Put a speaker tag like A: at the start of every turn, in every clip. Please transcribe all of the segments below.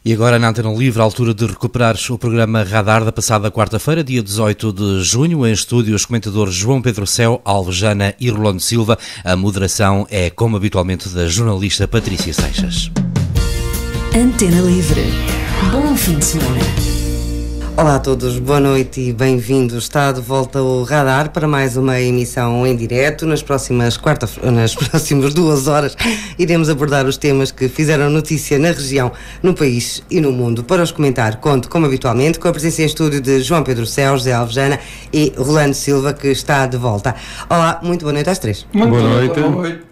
A: E agora na Antena Livre, à altura de recuperares o programa Radar da passada quarta-feira, dia 18 de junho, em estúdio os comentadores João Pedro Céu, Alvejana e Rolando Silva. A moderação é, como habitualmente, da jornalista Patrícia Seixas.
B: Antena Livre. Bom fim de semana.
C: Olá a todos, boa noite e bem-vindos. Está de volta o Radar para mais uma emissão em direto. Nas próximas 2 horas iremos abordar os temas que fizeram notícia na região, no país e no mundo. Para os comentar, conto, como habitualmente, com a presença em estúdio de João Pedro Céu, José Alvejana e Rolando Silva, que está de volta. Olá, muito boa noite às três.
D: Muito boa noite. Boa noite.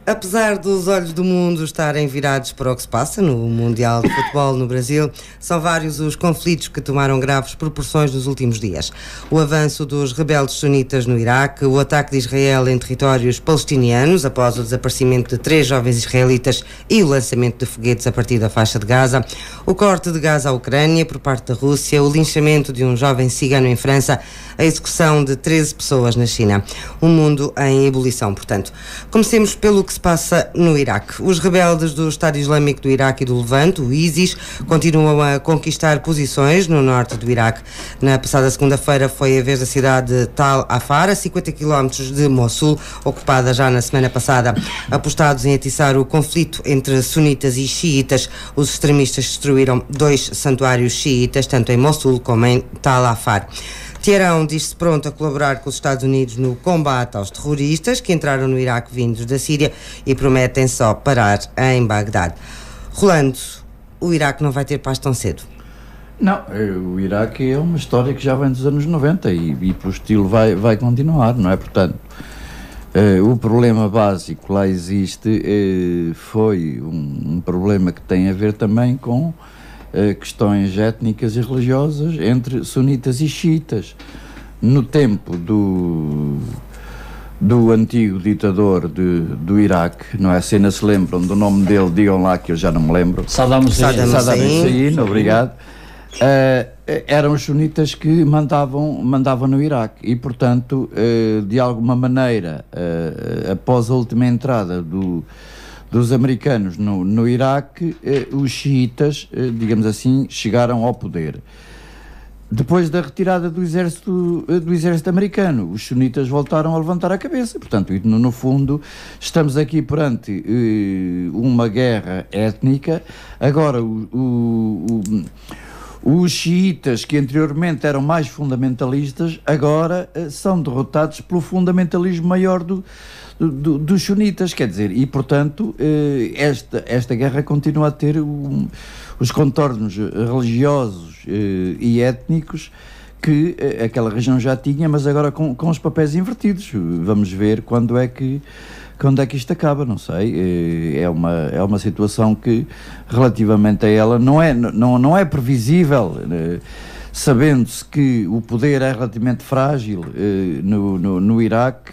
C: Apesar dos olhos do mundo estarem virados para o que se passa no Mundial de Futebol no Brasil, são vários os conflitos que tomaram graves proporções nos últimos dias. O avanço dos rebeldes sunitas no Iraque, o ataque de Israel em territórios palestinianos após o desaparecimento de 3 jovens israelitas e o lançamento de foguetes a partir da faixa de Gaza, o corte de gás à Ucrânia por parte da Rússia, o linchamento de um jovem cigano em França, a execução de 13 pessoas na China. Um mundo em ebulição, portanto. Comecemos pelo que se passa no Iraque. Os rebeldes do Estado Islâmico do Iraque e do Levante, o ISIS, continuam a conquistar posições no norte do Iraque. Na passada segunda-feira foi a vez da cidade de Tal Afar, a 50 km de Mossul, ocupada já na semana passada. Apostados em atiçar o conflito entre sunitas e xiitas, os extremistas destruíram 2 santuários xiitas, tanto em Mossul como em Tal Afar. Teherão diz-se pronto a colaborar com os Estados Unidos no combate aos terroristas que entraram no Iraque vindos da Síria e prometem só parar em Bagdade. Rolando, o Iraque não vai ter paz tão cedo?
D: Não, o Iraque é uma história que já vem dos anos 90 e pelo estilo vai continuar, não é? Portanto, o problema básico lá existe, foi um problema que tem a ver também com questões étnicas e religiosas entre sunitas e xiitas. No tempo do antigo ditador do Iraque, não é? Se ainda se lembram do nome dele, digam lá que eu já não me lembro.
C: Saddam Hussein,
D: obrigado. Eram os sunitas que mandavam no Iraque e, portanto, de alguma maneira, após a última entrada dos americanos no Iraque, os xiitas, digamos assim, chegaram ao poder. Depois da retirada do exército americano, os sunitas voltaram a levantar a cabeça. Portanto, no fundo, estamos aqui perante uma guerra étnica. Agora, os xiitas, que anteriormente eram mais fundamentalistas, agora são derrotados pelo fundamentalismo maior dos sunitas, quer dizer, e portanto esta guerra continua a ter os contornos religiosos e étnicos que aquela região já tinha, mas agora com os papéis invertidos. Vamos ver quando é que isto acaba, não sei. É uma situação que, relativamente a ela, não é previsível, sabendo-se que o poder é relativamente frágil no Iraque.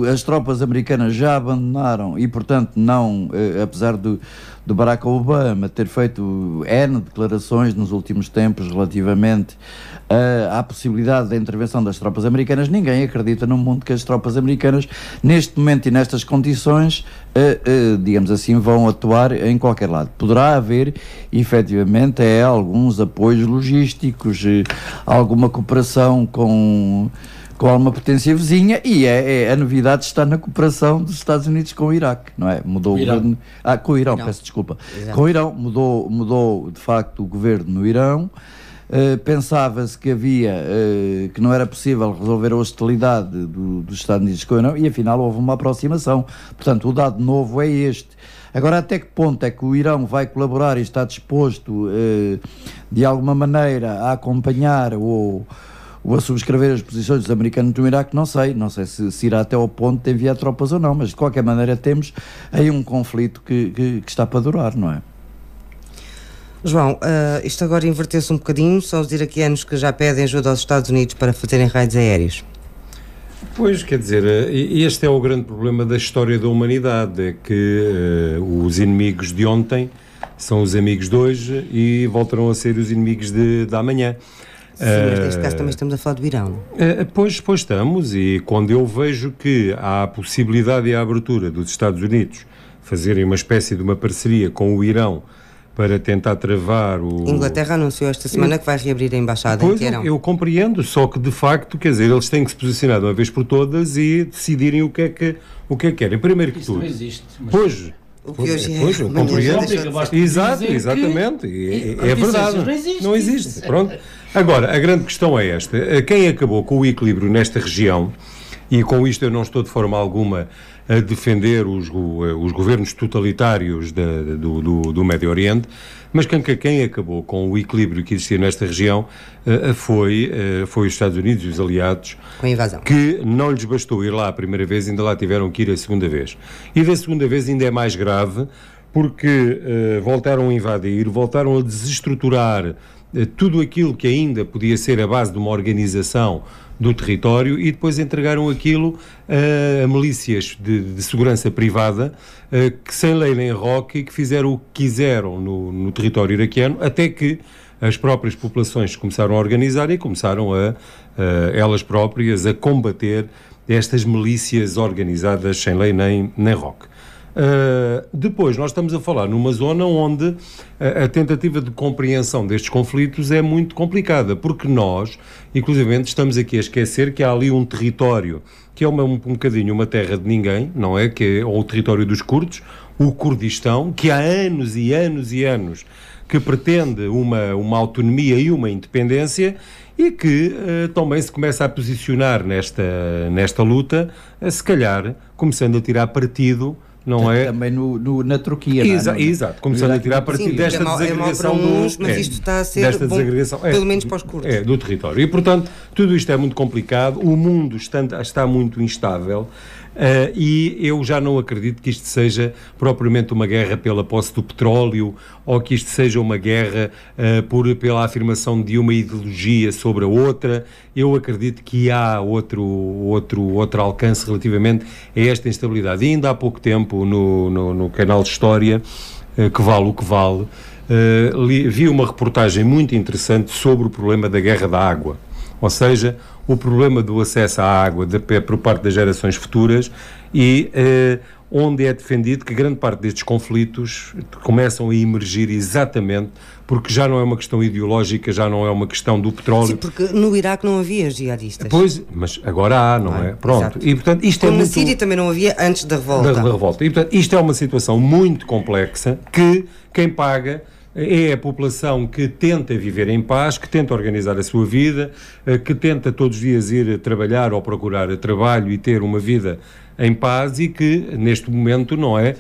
D: As tropas americanas já abandonaram e, portanto, não, apesar do Barack Obama ter feito N declarações nos últimos tempos relativamente à possibilidade da intervenção das tropas americanas, ninguém acredita no mundo que as tropas americanas, neste momento e nestas condições, digamos assim, vão atuar em qualquer lado. Poderá haver, efetivamente, alguns apoios logísticos, alguma cooperação com alguma potência vizinha, e a novidade está na cooperação dos Estados Unidos com o Iraque, não é? Mudou o governo... com o Irão, peço desculpa. Exato. Com o Irão, mudou de facto o governo no Irão. Pensava-se que que não era possível resolver a hostilidade dos Estados Unidos com o Irão, e afinal houve uma aproximação. Portanto, o dado novo é este. Agora, até que ponto é que o Irão vai colaborar e está disposto, de alguma maneira, a acompanhar ou a subscrever as posições dos americanos no Iraque, não sei se irá até ao ponto de enviar tropas ou não, mas de qualquer maneira temos aí um conflito que está para durar, não é?
C: João, isto agora inverteu-se um bocadinho, são os iraquianos que já pedem ajuda aos Estados Unidos para fazerem raids aéreos.
E: Pois, quer dizer, este é o grande problema da história da humanidade, é que os inimigos de ontem são os amigos de hoje e voltarão a ser os inimigos de amanhã.
C: Sim, mas neste caso também estamos a falar do Irão.
E: Pois estamos, e quando eu vejo que há a possibilidade e a abertura dos Estados Unidos fazerem uma espécie de uma parceria com o Irão para tentar travar o...
C: Inglaterra anunciou esta semana que vai reabrir a embaixada
E: Pois,
C: em Teherão.
E: eu compreendo, só que de facto, quer dizer, eles têm que se posicionar de uma vez por todas e decidirem o que é que querem. Primeiro que
F: Isso
E: tudo.
F: não existe. Mas...
E: Pois,
C: O que hoje é.
E: pois, eu compreendo. Exatamente. É verdade. Não existe. Pronto. Agora, a grande questão é esta. Quem acabou com o equilíbrio nesta região, e com isto eu não estou de forma alguma a defender os governos totalitários do Médio Oriente, mas quem acabou com o equilíbrio que existia nesta região foi os Estados Unidos e os aliados,
C: Com a invasão.
E: que não lhes bastou ir lá a primeira vez, ainda lá tiveram que ir a segunda vez. E da segunda vez ainda é mais grave, porque voltaram a invadir, voltaram a desestruturar tudo aquilo que ainda podia ser a base de uma organização do território e depois entregaram aquilo a milícias de segurança privada que sem lei nem roque e que fizeram o que quiseram no território iraquiano, até que as próprias populações começaram a organizar e começaram elas próprias a combater estas milícias organizadas sem lei nem roque. Depois nós estamos a falar numa zona onde a tentativa de compreensão destes conflitos é muito complicada, porque nós, inclusivamente, estamos aqui a esquecer que há ali um território que é um bocadinho uma terra de ninguém, não é? Que é o território dos curdos, o Kurdistão, que há anos e anos e anos que pretende uma autonomia e uma independência e que também se começa a posicionar nesta luta, se calhar começando a tirar partido, não é?
D: Também na Turquia,
E: Exato, começando a tirar partido desta desagregação
C: mas isto está a ser bom, pelo menos para os curdos.
E: Do território. E, portanto, tudo isto é muito complicado, o mundo está muito instável, e eu já não acredito que isto seja propriamente uma guerra pela posse do petróleo ou que isto seja uma guerra pela afirmação de uma ideologia sobre a outra. Eu acredito que há outro alcance relativamente a esta instabilidade. E ainda há pouco tempo no canal de História, que vale o que vale, vi uma reportagem muito interessante sobre o problema da guerra da água, ou seja, o problema do acesso à água por parte das gerações futuras e onde é defendido que grande parte destes conflitos começam a emergir exatamente porque já não é uma questão ideológica, já não é uma questão do petróleo.
C: Sim, porque no Iraque não havia jihadistas.
E: Pois, mas agora há, não é? Pronto.
C: Exato.
E: E, portanto, isto
C: Como
E: é muito...
C: na Síria também não havia antes da revolta.
E: Da revolta. E, portanto, isto é uma situação muito complexa que quem paga é a população que tenta viver em paz, que tenta organizar a sua vida, que tenta todos os dias ir trabalhar ou procurar trabalho e ter uma vida em paz e que, neste momento, não é,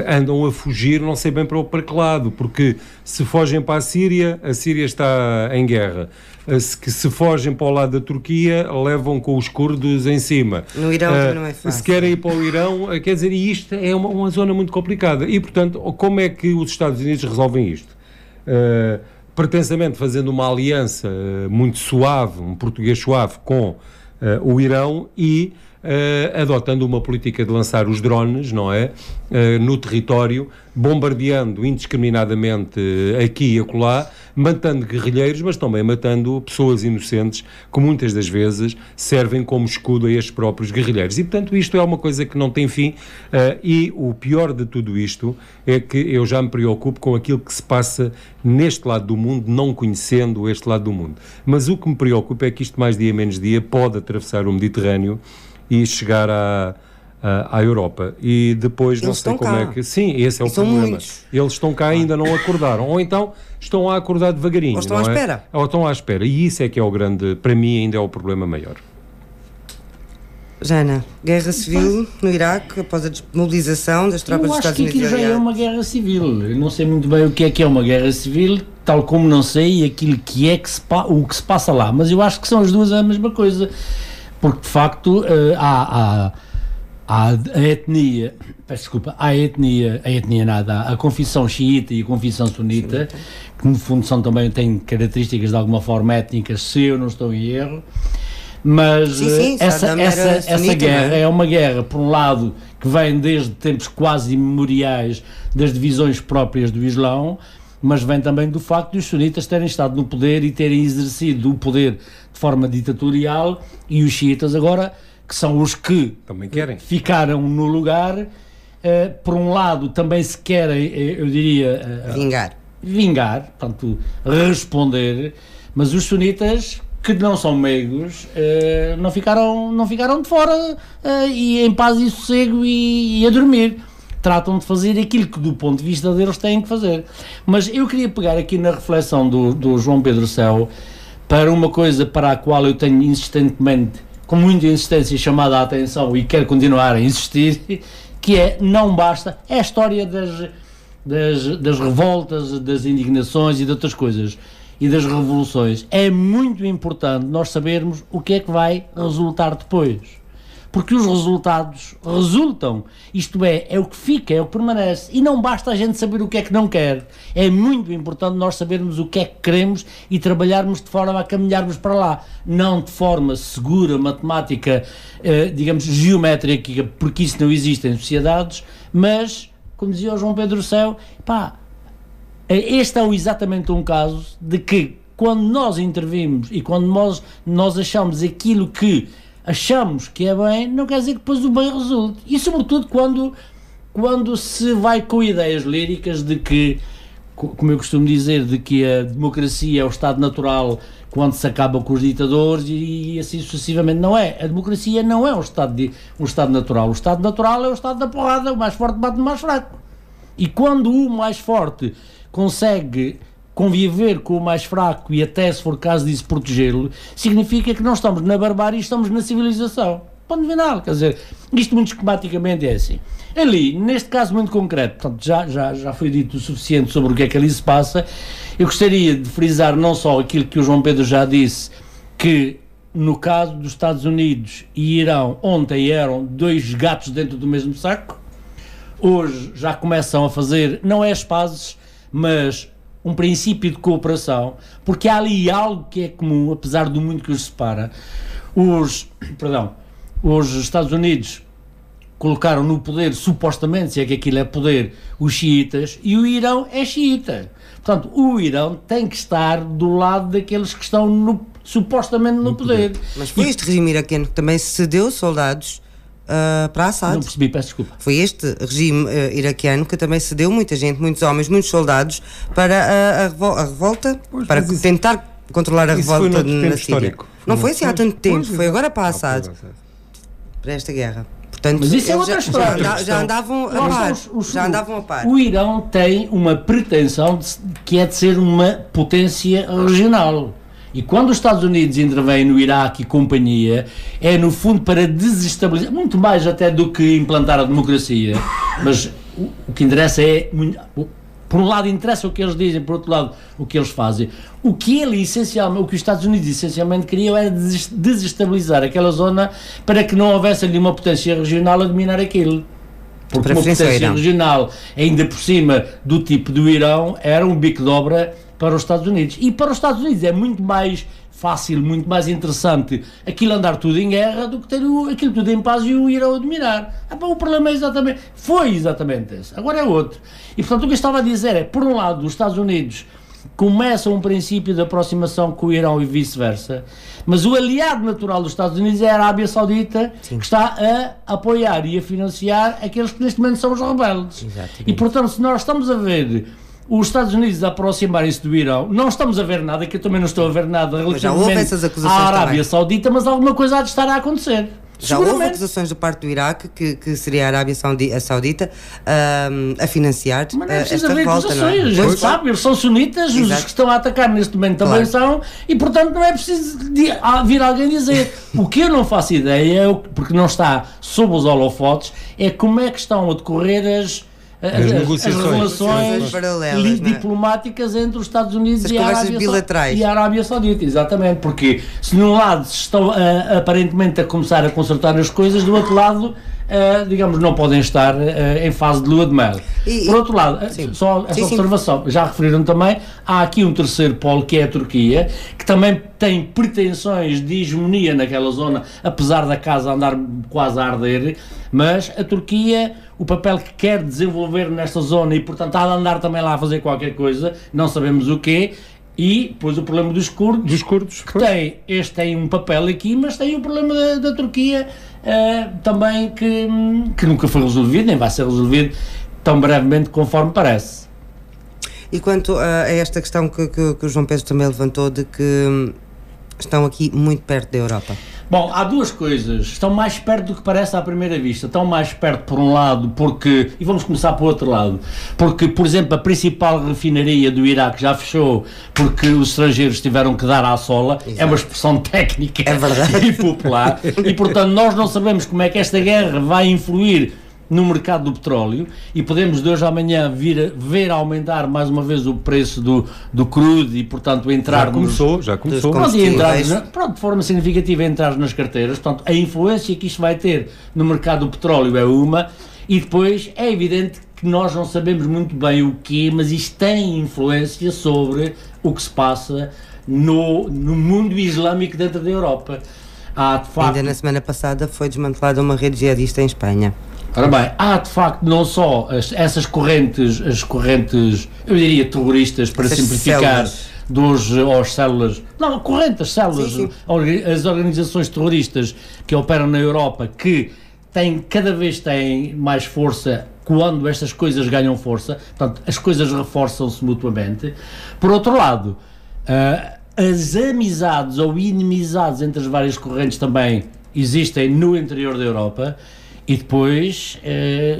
E: andam a fugir, não sei bem para que lado, porque se fogem para a Síria está em guerra. Se fogem para o lado da Turquia, levam com os curdos em cima.
C: No Irão também não é fácil.
E: Se querem ir para o Irão, quer dizer, e isto é uma zona muito complicada. E, portanto, como é que os Estados Unidos resolvem isto? Pretensamente fazendo uma aliança muito suave, um português suave com o Irão e adotando uma política de lançar os drones, não é? No território, bombardeando indiscriminadamente aqui e acolá, matando guerrilheiros, mas também matando pessoas inocentes que muitas das vezes servem como escudo a estes próprios guerrilheiros. E, portanto, isto é uma coisa que não tem fim, e o pior de tudo isto é que eu já me preocupo com aquilo que se passa neste lado do mundo, não conhecendo este lado do mundo. Mas o que me preocupa é que isto, mais dia menos dia, pode atravessar o Mediterrâneo e chegar à Europa. E depois
C: Eles
E: não sei como
C: cá.
E: é que... Sim, esse é o problema.
C: Muitos.
E: Eles estão cá, ainda não acordaram. Ou então estão a acordar devagarinho.
C: Ou estão
E: não
C: à
E: é?
C: espera.
E: Ou estão à espera. E isso é que é o grande... Para mim ainda é o problema maior.
C: Jana, guerra civil no Iraque após a desmobilização das tropas dos
F: Eu acho
C: Estados
F: que
C: Unidos.
F: aquilo já é uma guerra civil. Eu não sei muito bem o que é uma guerra civil, tal como não sei aquilo que é o que se passa lá. Mas eu acho que são as duas a mesma coisa. Porque, de facto, há a etnia, desculpa, a confissão xiita e a confissão sunita, que no fundo têm características de alguma forma étnicas, se eu não estou em erro, mas essa guerra é uma guerra, por um lado, que vem desde tempos quase imemoriais das divisões próprias do Islão, mas vem também do facto de os sunitas terem estado no poder e terem exercido o poder de forma ditatorial, e os xiitas agora, que são os que
E: também querem.
F: Ficaram no lugar, por um lado também se querem, eu diria... vingar, portanto, responder, mas os sunitas, que não são meigos, não ficaram de fora e em paz e sossego e a dormir. Tratam de fazer aquilo que do ponto de vista deles têm que fazer. Mas eu queria pegar aqui na reflexão do João Pedro Céu para uma coisa para a qual eu tenho insistentemente, com muita insistência, chamado a atenção e quero continuar a insistir, que é, não basta, é a história das revoltas, das indignações e de outras coisas, e das revoluções. É muito importante nós sabermos o que é que vai resultar depois. Porque os resultados resultam, isto é o que fica, é o que permanece, e não basta a gente saber o que é que não quer, é muito importante nós sabermos o que é que queremos e trabalharmos de forma a caminharmos para lá, não de forma segura, matemática, digamos, geométrica, porque isso não existe em sociedades, mas, como dizia o João Pedro Céu, este é exatamente um caso de que, quando nós intervimos e quando nós achamos aquilo que achamos que é bem, não quer dizer que depois o bem resulte. E sobretudo quando se vai com ideias líricas de que, como eu costumo dizer, de que a democracia é o Estado natural quando se acaba com os ditadores e assim sucessivamente. Não é. A democracia não é um Estado natural. O Estado natural é o Estado da porrada, o mais forte bate no mais fraco. E quando o mais forte consegue conviver com o mais fraco e até, se for caso disso, protegê-lo, significa que não estamos na barbárie, estamos na civilização. Ponto final. Quer dizer, isto muito esquematicamente é assim. Ali, neste caso muito concreto, portanto, já foi dito o suficiente sobre o que é que ali se passa. Eu gostaria de frisar não só aquilo que o João Pedro já disse, que no caso dos Estados Unidos e Irão, ontem eram dois gatos dentro do mesmo saco, hoje já começam a fazer, não é as pazes, mas um princípio de cooperação, porque há ali algo que é comum, apesar do muito que os separa. Os Estados Unidos colocaram no poder, supostamente, se é que aquilo é poder, os xiitas, e o Irão é xiita. Portanto, o Irão tem que estar do lado daqueles que estão supostamente no poder.
C: Mas foi este regime iraquiano que também cedeu soldados para Assad.
F: Não percebi, peço desculpa.
C: Foi este regime iraquiano que também cedeu muita gente, muitos homens, muitos soldados para a revolta, para tentar controlar a revolta na Síria. Não foi assim há tanto tempo, foi agora para Assad, para esta guerra. Portanto,
F: mas isso é outra história.
C: Já andavam a par.
F: O Irão tem uma pretensão que é de ser uma potência regional. E quando os Estados Unidos intervêm no Iraque e companhia, é no fundo para desestabilizar, muito mais até do que implantar a democracia, mas o que interessa é, por um lado interessa o que eles dizem, por outro lado o que eles fazem. O que os Estados Unidos essencialmente queriam era desestabilizar aquela zona para que não houvesse ali uma potência regional a dominar aquilo. Porque uma potência regional, ainda por cima do tipo do Irão, era um bico de obra para os Estados Unidos. E para os Estados Unidos é muito mais fácil, muito mais interessante aquilo andar tudo em guerra do que ter aquilo tudo em paz e o Irão a dominar. O problema foi exatamente esse. Agora é outro. E portanto o que eu estava a dizer é, por um lado, os Estados Unidos começam um princípio de aproximação com o Irão e vice-versa, mas o aliado natural dos Estados Unidos é a Arábia Saudita, sim, que está a apoiar e a financiar aqueles que neste momento são os rebeldes. Exatamente. E portanto, se nós estamos a ver os Estados Unidos a aproximarem-se do Irão, não estamos a ver nada, que eu também não estou a ver nada relativamente à Arábia Saudita, mas alguma coisa há de estar a acontecer.
C: Já houve acusações da parte do Iraque que seria a Arábia Saudita a financiar esta revolta, não é?
F: A gente sabe, eles são sunitas, exato, os que estão a atacar neste momento também são, e portanto não é preciso vir alguém dizer. O que eu não faço ideia, porque não está sob os holofotes, é como é que estão a decorrer as relações diplomáticas entre os Estados Unidos e a Arábia Saudita, exatamente, porque se num lado estão aparentemente a começar a consertar as coisas, do outro lado, digamos, não podem estar em fase de lua de mel. Por outro lado, só essa observação, já referiram também, há aqui um terceiro polo que é a Turquia, que também tem pretensões de hegemonia naquela zona, apesar da casa andar quase a arder, mas a Turquia, o papel que quer desenvolver nesta zona e portanto há de andar também lá a fazer qualquer coisa, não sabemos o quê, e depois o problema dos curdos que tem um papel aqui, mas tem o problema da Turquia também que nunca foi resolvido, nem vai ser resolvido tão brevemente conforme parece.
C: E quanto a esta questão que o João Pedro também levantou, de que estão aqui muito perto da Europa.
F: Bom, há duas coisas. Estão mais perto do que parece à primeira vista. Estão mais perto, por um lado, porque... E vamos começar pelo outro lado. Porque, por exemplo, a principal refinaria do Iraque já fechou porque os estrangeiros tiveram que dar à sola. Exato. É uma expressão técnica e popular. E, portanto, nós não sabemos como é que esta guerra vai influir no mercado do petróleo, e podemos de hoje à manhã ver aumentar mais uma vez o preço do crudo e, portanto, entrar...
E: Já começou.
F: Pronto, e entrar, de forma significativa, entrar nas carteiras. Portanto, a influência que isto vai ter no mercado do petróleo é uma, e depois é evidente que nós não sabemos muito bem o quê, mas isto tem influência sobre o que se passa no mundo islâmico dentro da Europa. Há, de facto...
C: Ainda na semana passada foi desmantelada uma rede jihadista em Espanha.
F: Ora bem, há de facto não só essas correntes, as correntes, eu diria terroristas, para essas simplificar, células, não, correntes, células, sim. As organizações terroristas que operam na Europa, que cada vez têm mais força quando estas coisas ganham força, portanto, as coisas reforçam-se mutuamente. Por outro lado, as amizades ou inimizades entre as várias correntes também existem no interior da Europa. E depois,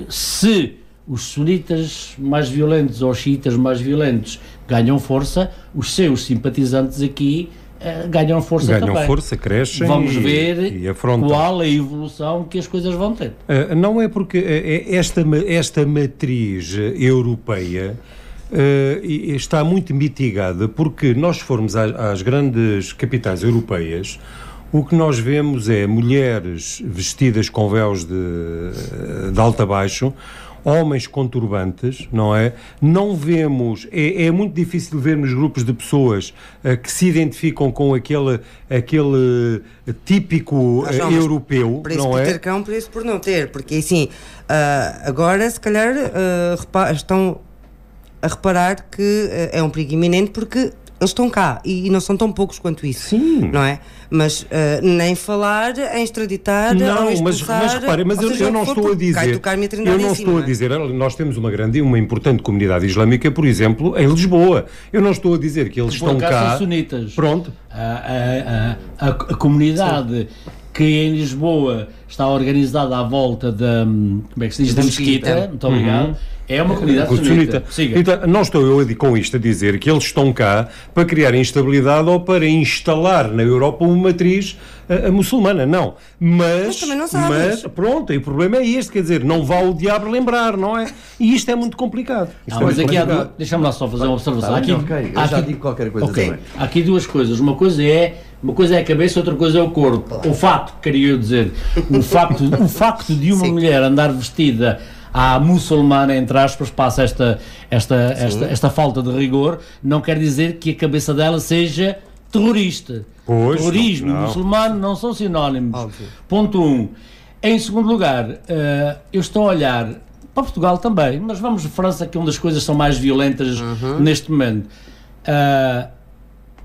F: se os sunitas mais violentos ou os xiitas mais violentos ganham força, os seus simpatizantes aqui ganham força também.
E: Ganham força, crescem.
F: Vamos ver qual a evolução que as coisas vão ter.
E: Não é porque esta matriz europeia está muito mitigada, porque nós formos às grandes capitais europeias, o que nós vemos é mulheres vestidas com véus de alto a baixo, homens com turbantes, não é? Não vemos, é muito difícil vermos grupos de pessoas que se identificam com aquele típico europeu,
C: por isso
E: não
C: por
E: é?
C: Ter cão, por isso por não ter, porque assim, agora se calhar estão a reparar que é um perigo iminente, porque eles estão cá e não são tão poucos quanto isso.
E: Sim.
C: Não é? Mas nem falar em extraditar ou em expulsar...
E: Mas repare, eu não estou a dizer... Nós temos uma importante comunidade islâmica, por exemplo, em Lisboa. Eu não estou a dizer que eles estão cá...
F: São sunitas.
E: Pronto.
F: A comunidade que em Lisboa está organizada à volta da... Como é que se diz? Da mesquita. Muito obrigado. É uma comunidade sunita.
E: Então, não estou eu com isto a dizer que eles estão cá para criar instabilidade ou para instalar na Europa uma matriz muçulmana, não. Mas
C: também não sabes.
E: Pronto, e o problema é este, quer dizer, não vá o diabo lembrar, não é? E isto é muito complicado.
F: Mas aqui deixa-me lá só fazer uma observação.
D: Eu já digo qualquer coisa também.
F: Há aqui duas coisas. Uma coisa é a cabeça, outra coisa é o corpo. O facto, queria eu dizer, o facto de uma mulher andar vestida à muçulmana, entre aspas, passa esta falta de rigor, não quer dizer que a cabeça dela seja terrorista. Terrorismo e muçulmano não são sinónimos. Óbvio. Ponto 1. Em segundo lugar, eu estou a olhar para Portugal também, mas vamos de França, que é uma das coisas que são mais violentas neste momento.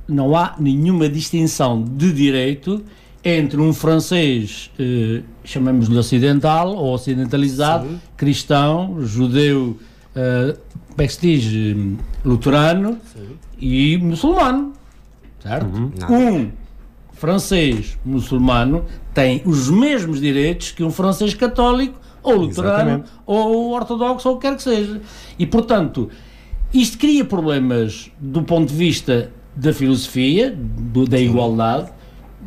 F: Não há nenhuma distinção de direito entre um francês, chamamos-lhe ocidental ou ocidentalizado, sim, cristão, judeu, como é que se diz, luterano, sim, e muçulmano, certo? Um francês muçulmano tem os mesmos direitos que um francês católico ou luterano, exatamente, ou ortodoxo, ou o que quer que seja. E, portanto, isto cria problemas do ponto de vista da filosofia, da igualdade,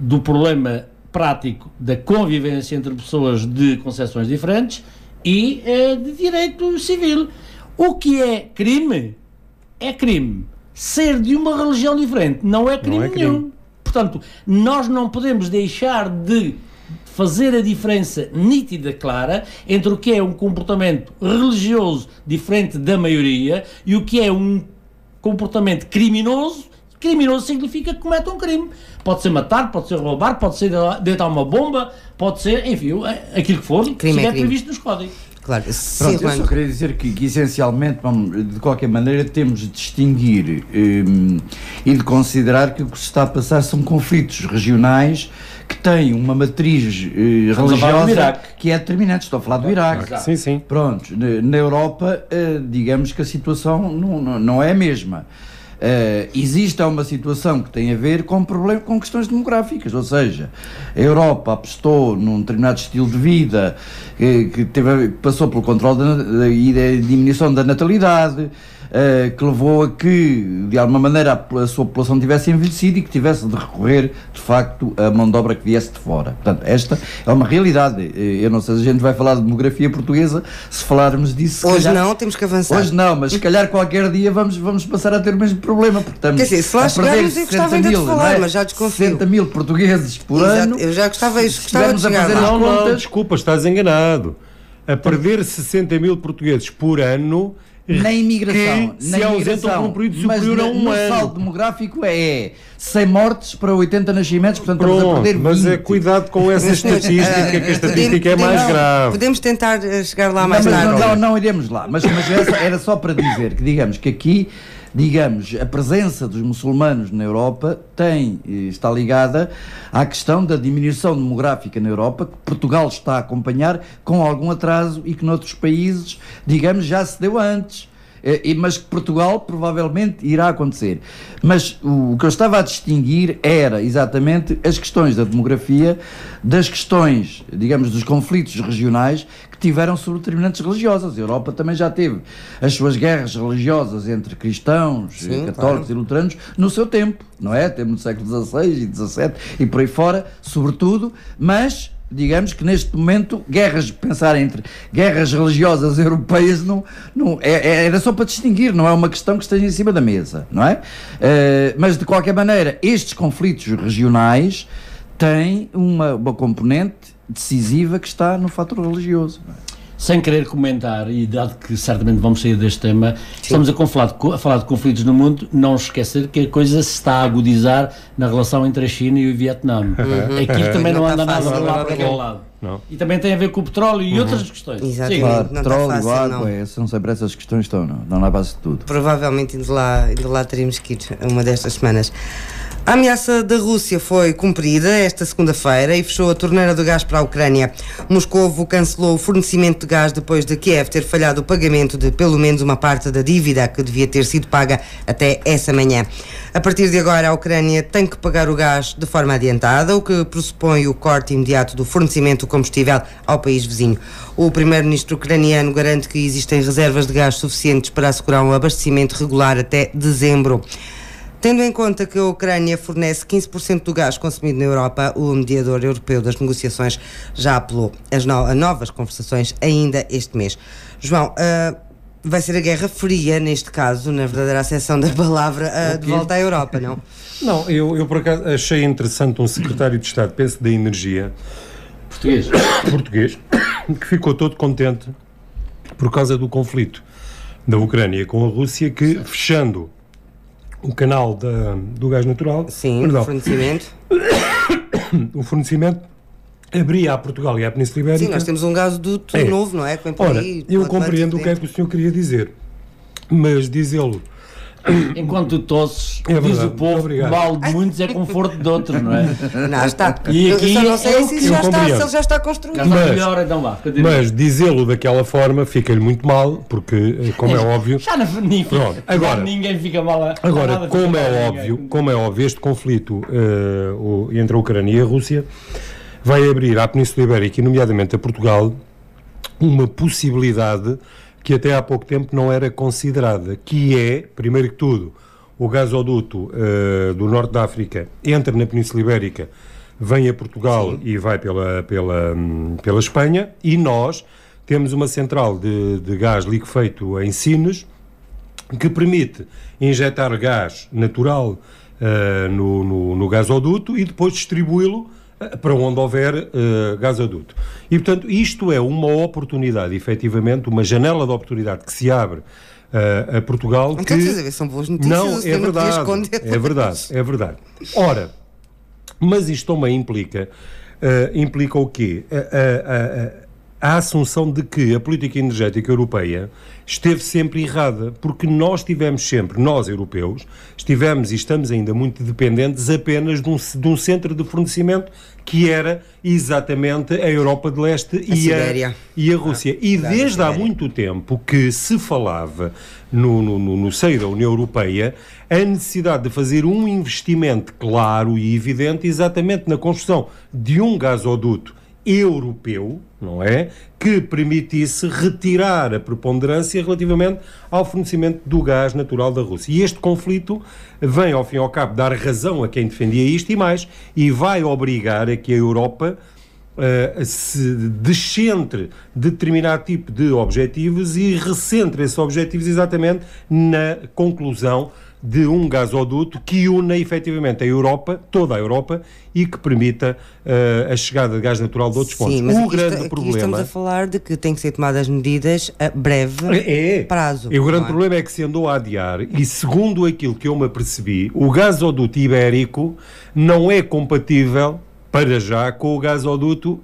F: do problema prático da convivência entre pessoas de concepções diferentes e de direito civil. O que é crime? É crime. Ser de uma religião diferente não é crime nenhum. Portanto, nós não podemos deixar de fazer a diferença nítida, clara, entre o que é um comportamento religioso diferente da maioria e o que é um comportamento criminoso. Criminoso significa que comete um crime. Pode ser matar, pode ser roubar, pode ser deitar uma bomba, pode ser, enfim, aquilo que for, crime se é previsto nos códigos.
C: Claro,
D: Pronto, eu só queria dizer que essencialmente, de qualquer maneira, temos de distinguir e de considerar que o que se está a passar são conflitos regionais que têm uma matriz religiosa que é determinante. Estou a falar do Iraque.
E: Sim, sim.
D: Pronto, na Europa, digamos que a situação não é a mesma. Existe uma situação que tem a ver com questões demográficas, ou seja, a Europa apostou num determinado estilo de vida que passou pelo controle e da diminuição da natalidade, que levou a que, de alguma maneira, a sua população tivesse envelhecido e que tivesse de recorrer, de facto, a mão de obra que viesse de fora. Portanto, esta é uma realidade. Eu não sei se a gente vai falar de demografia portuguesa, se falarmos disso...
C: Hoje calhar, não, temos que avançar.
D: Hoje não, mas se calhar qualquer dia vamos passar a ter o mesmo problema, porque estamos
C: se lá chegarmos, eu gostava ainda de falar, mas já desconfio.
D: 60 mil portugueses por ano...
C: Eu já gostava de chegar
E: lá. Não, desculpa, estás enganado. A perder 60 mil portugueses por ano...
D: Na imigração,
E: que se ausentam por um período superior a um ano.
D: O saldo demográfico é 100 mortes para 80 nascimentos, portanto estamos a perder 20.
E: Mas cuidado com essa estatística, que a estatística é mais grave.
C: Podemos tentar chegar lá mais tarde.
D: Não iremos lá, mas essa era só para dizer que, digamos, que aqui, a presença dos muçulmanos na Europa está ligada à questão da diminuição demográfica na Europa, que Portugal está a acompanhar com algum atraso e que noutros países, digamos, já se deu antes. Mas que Portugal provavelmente irá acontecer. Mas o que eu estava a distinguir era exatamente as questões da demografia das questões, digamos, dos conflitos regionais que tiveram sobre determinantes religiosas. A Europa também já teve as suas guerras religiosas entre cristãos, católicos e luteranos no seu tempo, não é? Temos no século XVI e XVII e por aí fora, sobretudo, mas... digamos que neste momento pensar entre guerras religiosas europeias era só para distinguir, não é uma questão que esteja em cima da mesa, não é? Mas de qualquer maneira, estes conflitos regionais têm uma componente decisiva que está no fator religioso, não é?
F: Sem querer comentar, e dado que certamente vamos sair deste tema, estamos a falar de conflitos no mundo, não esquecer que a coisa se está a agudizar na relação entre a China e o Vietnã. Aqui também não anda nada lá para aquele lado. Não. E também tem a ver com o petróleo e outras questões.
C: Exatamente.
D: Claro, petróleo, água, são sempre essas questões que estão, não na base de tudo.
C: Provavelmente indo lá teremos que ir uma destas semanas. A ameaça da Rússia foi cumprida esta segunda-feira e fechou a torneira do gás para a Ucrânia. Moscovo cancelou o fornecimento de gás depois de Kiev ter falhado o pagamento de pelo menos uma parte da dívida que devia ter sido paga até essa manhã. A partir de agora, a Ucrânia tem que pagar o gás de forma adiantada, o que pressupõe o corte imediato do fornecimento do combustível ao país vizinho. O primeiro-ministro ucraniano garante que existem reservas de gás suficientes para assegurar um abastecimento regular até dezembro. Tendo em conta que a Ucrânia fornece 15% do gás consumido na Europa, o mediador europeu das negociações já apelou a novas conversações ainda este mês. João, vai ser a Guerra Fria, neste caso, na verdadeira acessão da palavra, de volta à Europa, não?
E: Não, eu por acaso achei interessante um secretário de Estado, penso da Energia, português, que ficou todo contente por causa do conflito da Ucrânia com a Rússia, que fechando o canal do gás natural, o fornecimento abria a Portugal e à Península Ibérica.
C: Sim, nós temos um gasoduto novo, não é?
E: Ora, eu compreendo o que é que o senhor queria dizer, mas dizê-lo...
F: Enquanto tosses, diz o povo, mal de muitos é conforto de outros, não é?
C: Não, está.
F: E aqui
C: eu não sei se ele já está construído.
E: Mas dizê-lo daquela forma fica-lhe muito mal, porque, como é óbvio...
F: Já agora, ninguém fica mal.
E: Agora, como é óbvio, este conflito entre a Ucrânia e a Rússia vai abrir à Península Ibérica, e nomeadamente a Portugal, uma possibilidade que até há pouco tempo não era considerada, que é, primeiro que tudo, o gasoduto do Norte da África entra na Península Ibérica, vem a Portugal e vai pela Espanha, e nós temos uma central de gás liquefeito em Sines, que permite injetar gás natural no gasoduto e depois distribuí-lo para onde houver gasoduto. E, portanto, isto é uma oportunidade, efetivamente, uma janela de oportunidade que se abre a Portugal.
C: Então, que... são boas notícias.
E: Não, é verdade. Ora, mas isto também implica o quê? a assunção de que a política energética europeia esteve sempre errada, porque nós tivemos sempre, nós europeus, estivemos e estamos ainda muito dependentes apenas de um centro de fornecimento que era exatamente a Europa de Leste e a Rússia. E desde há muito tempo que se falava no seio da União Europeia a necessidade de fazer um investimento claro e evidente exatamente na construção de um gasoduto europeu, não é? Que permitisse retirar a preponderância relativamente ao fornecimento do gás natural da Rússia. E este conflito vem, ao fim e ao cabo, dar razão a quem defendia isto e vai obrigar a que a Europa se descentre de determinado tipo de objetivos e recentre esses objetivos exatamente na conclusão de um gasoduto que una efetivamente a Europa, toda a Europa, e que permita a chegada de gás natural de outros pontos.
C: Sim, mas aqui estamos a falar de que têm que ser tomadas medidas a breve prazo.
E: E o grande problema é que se andou a adiar, e segundo aquilo que eu me apercebi, o gasoduto ibérico não é compatível para já com o gasoduto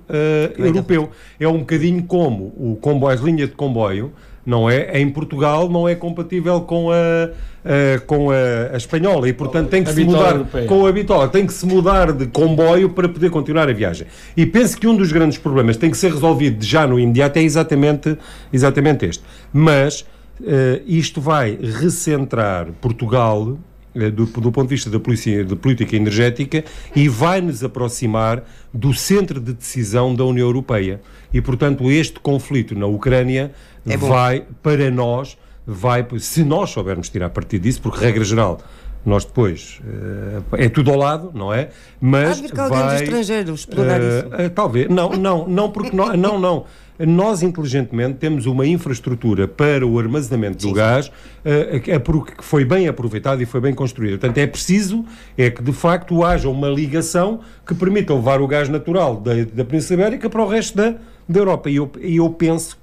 E: europeu. É um bocadinho como o comboio, as linhas de comboio, não é? Em Portugal não é compatível com a espanhola e, portanto, tem que se mudar com a bitola, tem que se mudar de comboio para poder continuar a viagem. E penso que um dos grandes problemas tem que ser resolvido já no imediato é exatamente este. Mas isto vai recentrar Portugal do ponto de vista da política energética e vai-nos aproximar do centro de decisão da União Europeia. E, portanto, este conflito na Ucrânia vai, para nós, se nós soubermos tirar partido disso, porque, regra geral, nós depois é tudo ao lado, não é? Mas
C: vir alguém do estrangeiro explorar isso.
E: Talvez. Não, porque não. Nós, inteligentemente, temos uma infraestrutura para o armazenamento do gás que foi bem aproveitada e foi bem construída. Portanto, é preciso que, de facto, haja uma ligação que permita levar o gás natural da Península Ibérica para o resto da Europa. E eu penso,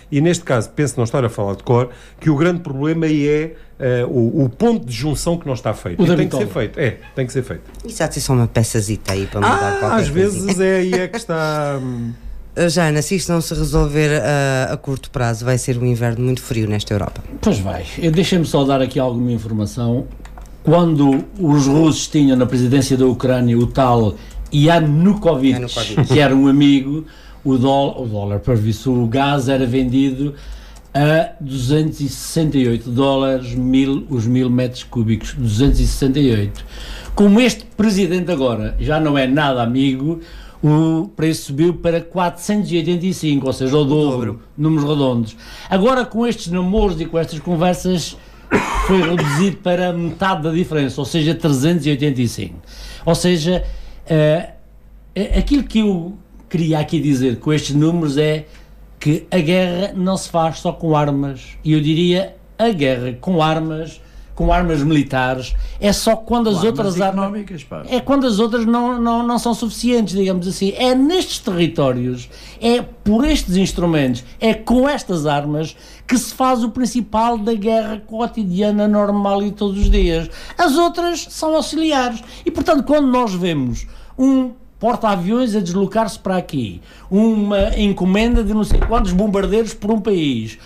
E: e neste caso, penso não estar a falar de cor, que o grande problema é o ponto de junção que não está feito. E tem que ser feito. Tem que ser feito.
C: Isso há de ser só uma peçazita aí para mudar qualquer
E: às vezes coisinha. É aí que está...
C: Jana, se isto não se resolver a curto prazo, vai ser um inverno muito frio nesta Europa.
F: Pois vai. Deixem-me só dar aqui alguma informação. Quando os russos tinham na presidência da Ucrânia o tal Yanukovych, que era um amigo, o dólar, para isso, o gás era vendido a $268 os 1000 metros cúbicos, 268. Como este presidente agora já não é nada amigo, o preço subiu para 485, ou seja, o dobro, números redondos. Agora, com estes namoros e com estas conversas, foi reduzido para metade da diferença, ou seja, 385. Ou seja, aquilo que eu queria aqui dizer com estes números é que a guerra não se faz só com armas, e eu diria a guerra com armas militares é só quando as outras
D: económicas,
F: é quando as outras não são suficientes, digamos assim. É nestes territórios, é por estes instrumentos, é com estas armas que se faz o principal da guerra cotidiana, normal e todos os dias. As outras são auxiliares e, portanto, quando nós vemos um porta-aviões a deslocar-se para aqui, uma encomenda de não sei quantos bombardeiros por um país,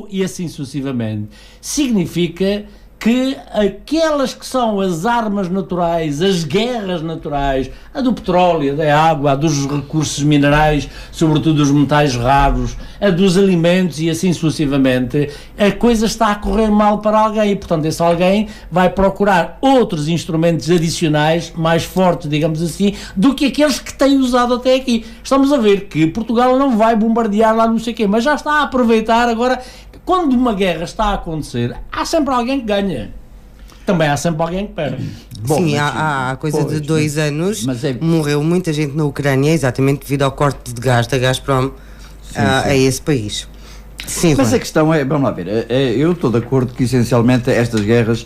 F: e assim sucessivamente, significa que aquelas que são as armas naturais, as guerras naturais, a do petróleo, da água, a dos recursos minerais, sobretudo dos metais raros, a dos alimentos e assim sucessivamente, a coisa está a correr mal para alguém e, portanto, esse alguém vai procurar outros instrumentos adicionais, mais fortes, digamos assim, do que aqueles que tem usado até aqui. Estamos a ver que Portugal não vai bombardear lá não sei o quê, mas já está a aproveitar agora. Quando uma guerra está a acontecer, há sempre alguém que ganha. Também há sempre alguém que perde.
C: Sim, há coisa de 2 anos morreu muita gente na Ucrânia, exatamente devido ao corte de gás da Gazprom a esse país. Sim,
D: mas a questão é, vamos lá ver, eu estou de acordo que essencialmente estas guerras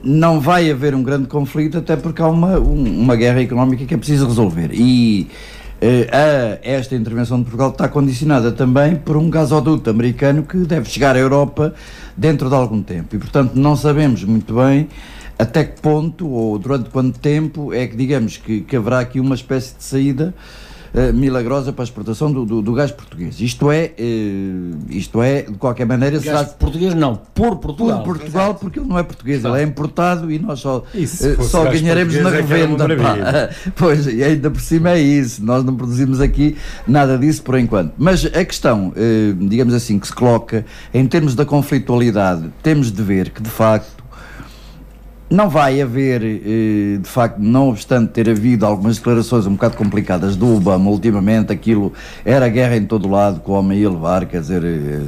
D: não vai haver um grande conflito, até porque há uma guerra económica que é preciso resolver. E esta intervenção de Portugal está condicionada também por um gasoduto americano que deve chegar à Europa dentro de algum tempo e, portanto, não sabemos muito bem até que ponto ou durante quanto tempo é que, digamos, que haverá aqui uma espécie de saída milagrosa para a exportação do gás português. Isto é, de qualquer maneira...
F: Gás português não, por Portugal.
D: Por Portugal, porque ele não é português, ele é importado e nós só
E: gás
D: ganharemos na revenda. Pois, e ainda por cima é isso, nós não produzimos aqui nada disso por enquanto. Mas a questão, digamos assim, que se coloca em termos da conflitualidade, temos de ver que de facto não vai haver, de facto, não obstante ter havido algumas declarações um bocado complicadas do Obama ultimamente, aquilo era guerra em todo lado que o homem ia levar, quer dizer,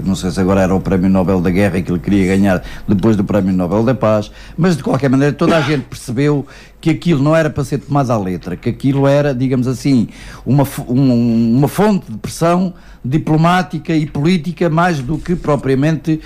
D: não sei se agora era o Prémio Nobel da Guerra que ele queria ganhar depois do Prémio Nobel da Paz, mas de qualquer maneira toda a gente percebeu que aquilo não era para ser tomado à letra, que aquilo era, digamos assim, uma fonte de pressão diplomática e política mais do que propriamente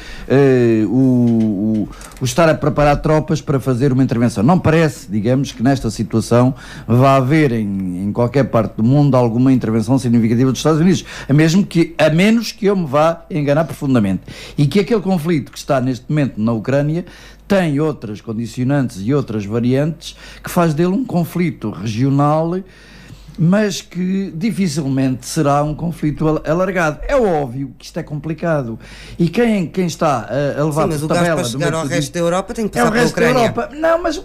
D: o estar a preparar tropas para fazer uma intervenção. Não parece, digamos, que nesta situação vá haver em qualquer parte do mundo alguma intervenção significativa dos Estados Unidos, a menos que eu me vá enganar profundamente. E que aquele conflito que está neste momento na Ucrânia tem outras condicionantes e outras variantes que faz dele um conflito regional, mas que dificilmente será um conflito alargado. É óbvio que isto é complicado. E quem está a levar por tabela... Sim, mas
C: o gás para chegar ao resto da Europa tem que passar pela Ucrânia.
D: Não, mas o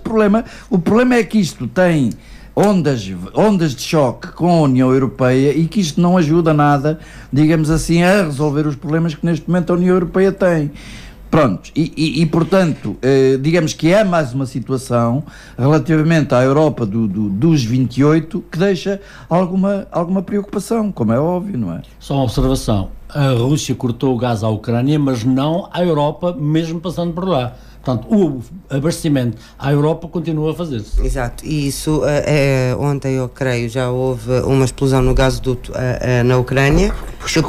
D: problema é que isto tem ondas de choque com a União Europeia e que isto não ajuda nada, digamos assim, a resolver os problemas que neste momento a União Europeia tem. Pronto, portanto, digamos que é mais uma situação relativamente à Europa dos 28 que deixa alguma preocupação, como é óbvio, não é?
F: Só uma observação, a Rússia cortou o gás à Ucrânia, mas não à Europa, mesmo passando por lá. Portanto, o abastecimento à Europa continua a fazer-se.
C: Exato, e isso ontem, eu creio, já houve uma explosão no gasoduto na Ucrânia, que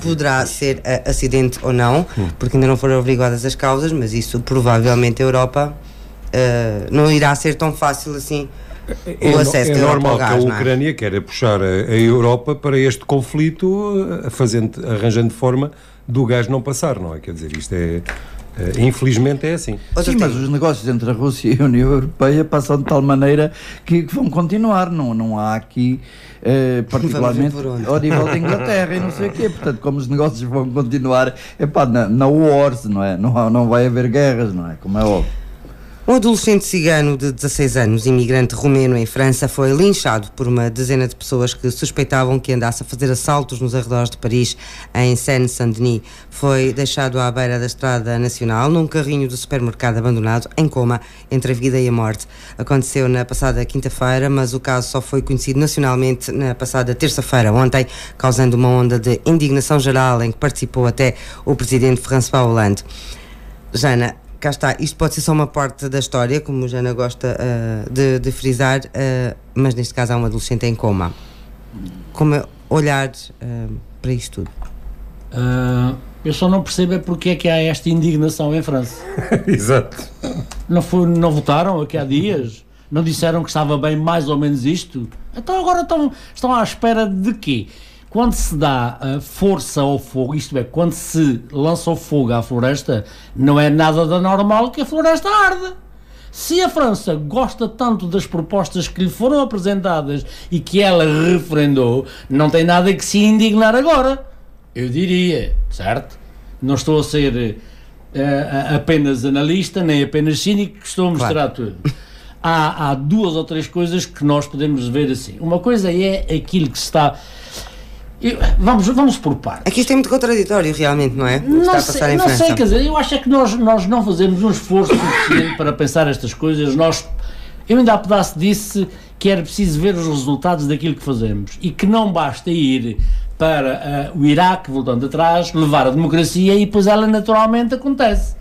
C: poderá ser acidente ou não, porque ainda não foram averiguadas as causas, mas isso provavelmente a Europa não irá ser tão fácil assim o acesso da Europa ao gás.
E: É normal que a Ucrânia queira puxar a Europa para este conflito, arranjando forma do gás não passar, não é? Quer dizer, isto é... infelizmente é assim.
D: Sim, mas os negócios entre a Rússia e a União Europeia passam de tal maneira que vão continuar, não há aqui particularmente ao nível da Inglaterra e não sei o quê, portanto como os negócios vão continuar na wars, não é? Não vai haver guerras, não é? Como é óbvio.
C: Um adolescente cigano de 16 anos, imigrante romeno em França, foi linchado por uma dezena de pessoas que suspeitavam que andasse a fazer assaltos nos arredores de Paris, em Seine-Saint-Denis. Foi deixado à beira da Estrada Nacional, num carrinho do supermercado abandonado, em coma, entre a vida e a morte. Aconteceu na passada quinta-feira, mas o caso só foi conhecido nacionalmente na passada terça-feira, ontem, causando uma onda de indignação geral, em que participou até o presidente François Hollande. Jana, cá está, isto pode ser só uma parte da história, como a Jana gosta de frisar, mas neste caso há um adolescente em coma. Como olhar para isto tudo?
F: Eu só não percebo é porque é que há esta indignação em França.
E: Exato.
F: Não votaram aqui há dias? Não disseram que estava bem mais ou menos isto? Então agora estão à espera de quê? Quando se dá força ao fogo, isto é, quando se lança o fogo à floresta, não é nada da normal que a floresta arde. Se a França gosta tanto das propostas que lhe foram apresentadas e que ela referendou, não tem nada que se indignar agora. Eu diria, certo? Não estou a ser apenas analista, nem apenas cínico, que estou a mostrar tudo. Há duas ou três coisas que nós podemos ver assim. Uma coisa é aquilo que se está... Vamos por partes.
C: Aqui isto é muito contraditório, realmente, não é?
F: Não sei, quer dizer, eu acho é que nós não fazemos um esforço suficiente para pensar estas coisas. Eu ainda há pedaço disse que era preciso ver os resultados daquilo que fazemos e que não basta ir para o Iraque, voltando atrás, levar a democracia e depois ela naturalmente acontece.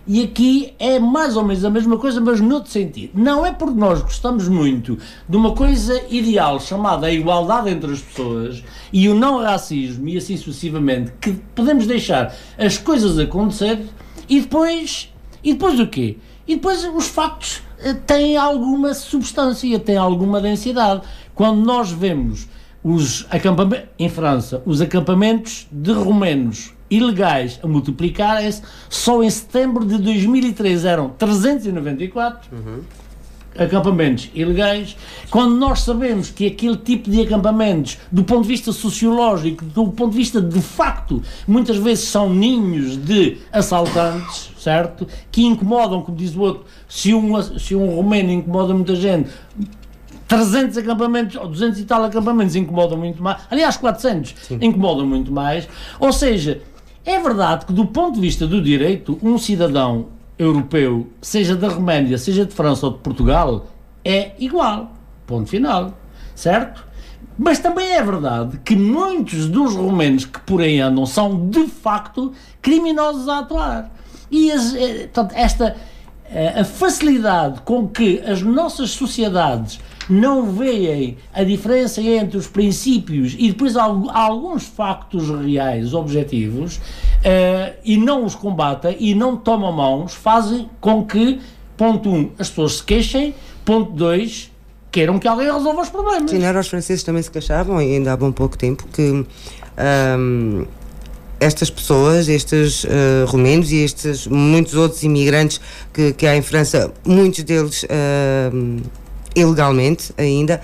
F: E aqui é mais ou menos a mesma coisa, mas noutro sentido. Não é porque nós gostamos muito de uma coisa ideal chamada a igualdade entre as pessoas e o não racismo e assim sucessivamente que podemos deixar as coisas acontecer e depois o quê? E depois os factos têm alguma substância, têm alguma densidade. Quando nós vemos os acampamentos, em França, os acampamentos de romenos ilegais a multiplicarem-se, só em setembro de 2003 eram 394, acampamentos ilegais, quando nós sabemos que aquele tipo de acampamentos, do ponto de vista sociológico, do ponto de vista de facto, muitas vezes são ninhos de assaltantes, certo? Que incomodam, como diz o outro, se um romeno incomoda muita gente, 300 acampamentos, ou 200 e tal acampamentos incomodam muito mais, aliás 400 incomodam muito mais, ou seja, é verdade que do ponto de vista do direito, um cidadão europeu, seja da Roménia, seja de França ou de Portugal, é igual, ponto final, certo? Mas também é verdade que muitos dos romenos que por aí andam são de facto criminosos a atuar, e portanto, a facilidade com que as nossas sociedades não veem a diferença entre os princípios e depois alguns factos reais, objetivos, e não os combatem e não tomam mãos, fazem com que, ponto 1, as pessoas se queixem, ponto 2, queiram que alguém resolva os problemas.
C: Sim, os franceses também se queixavam, e ainda há bom pouco tempo, que estas pessoas, estes romenos e estes muitos outros imigrantes que há em França, muitos deles ilegalmente ainda,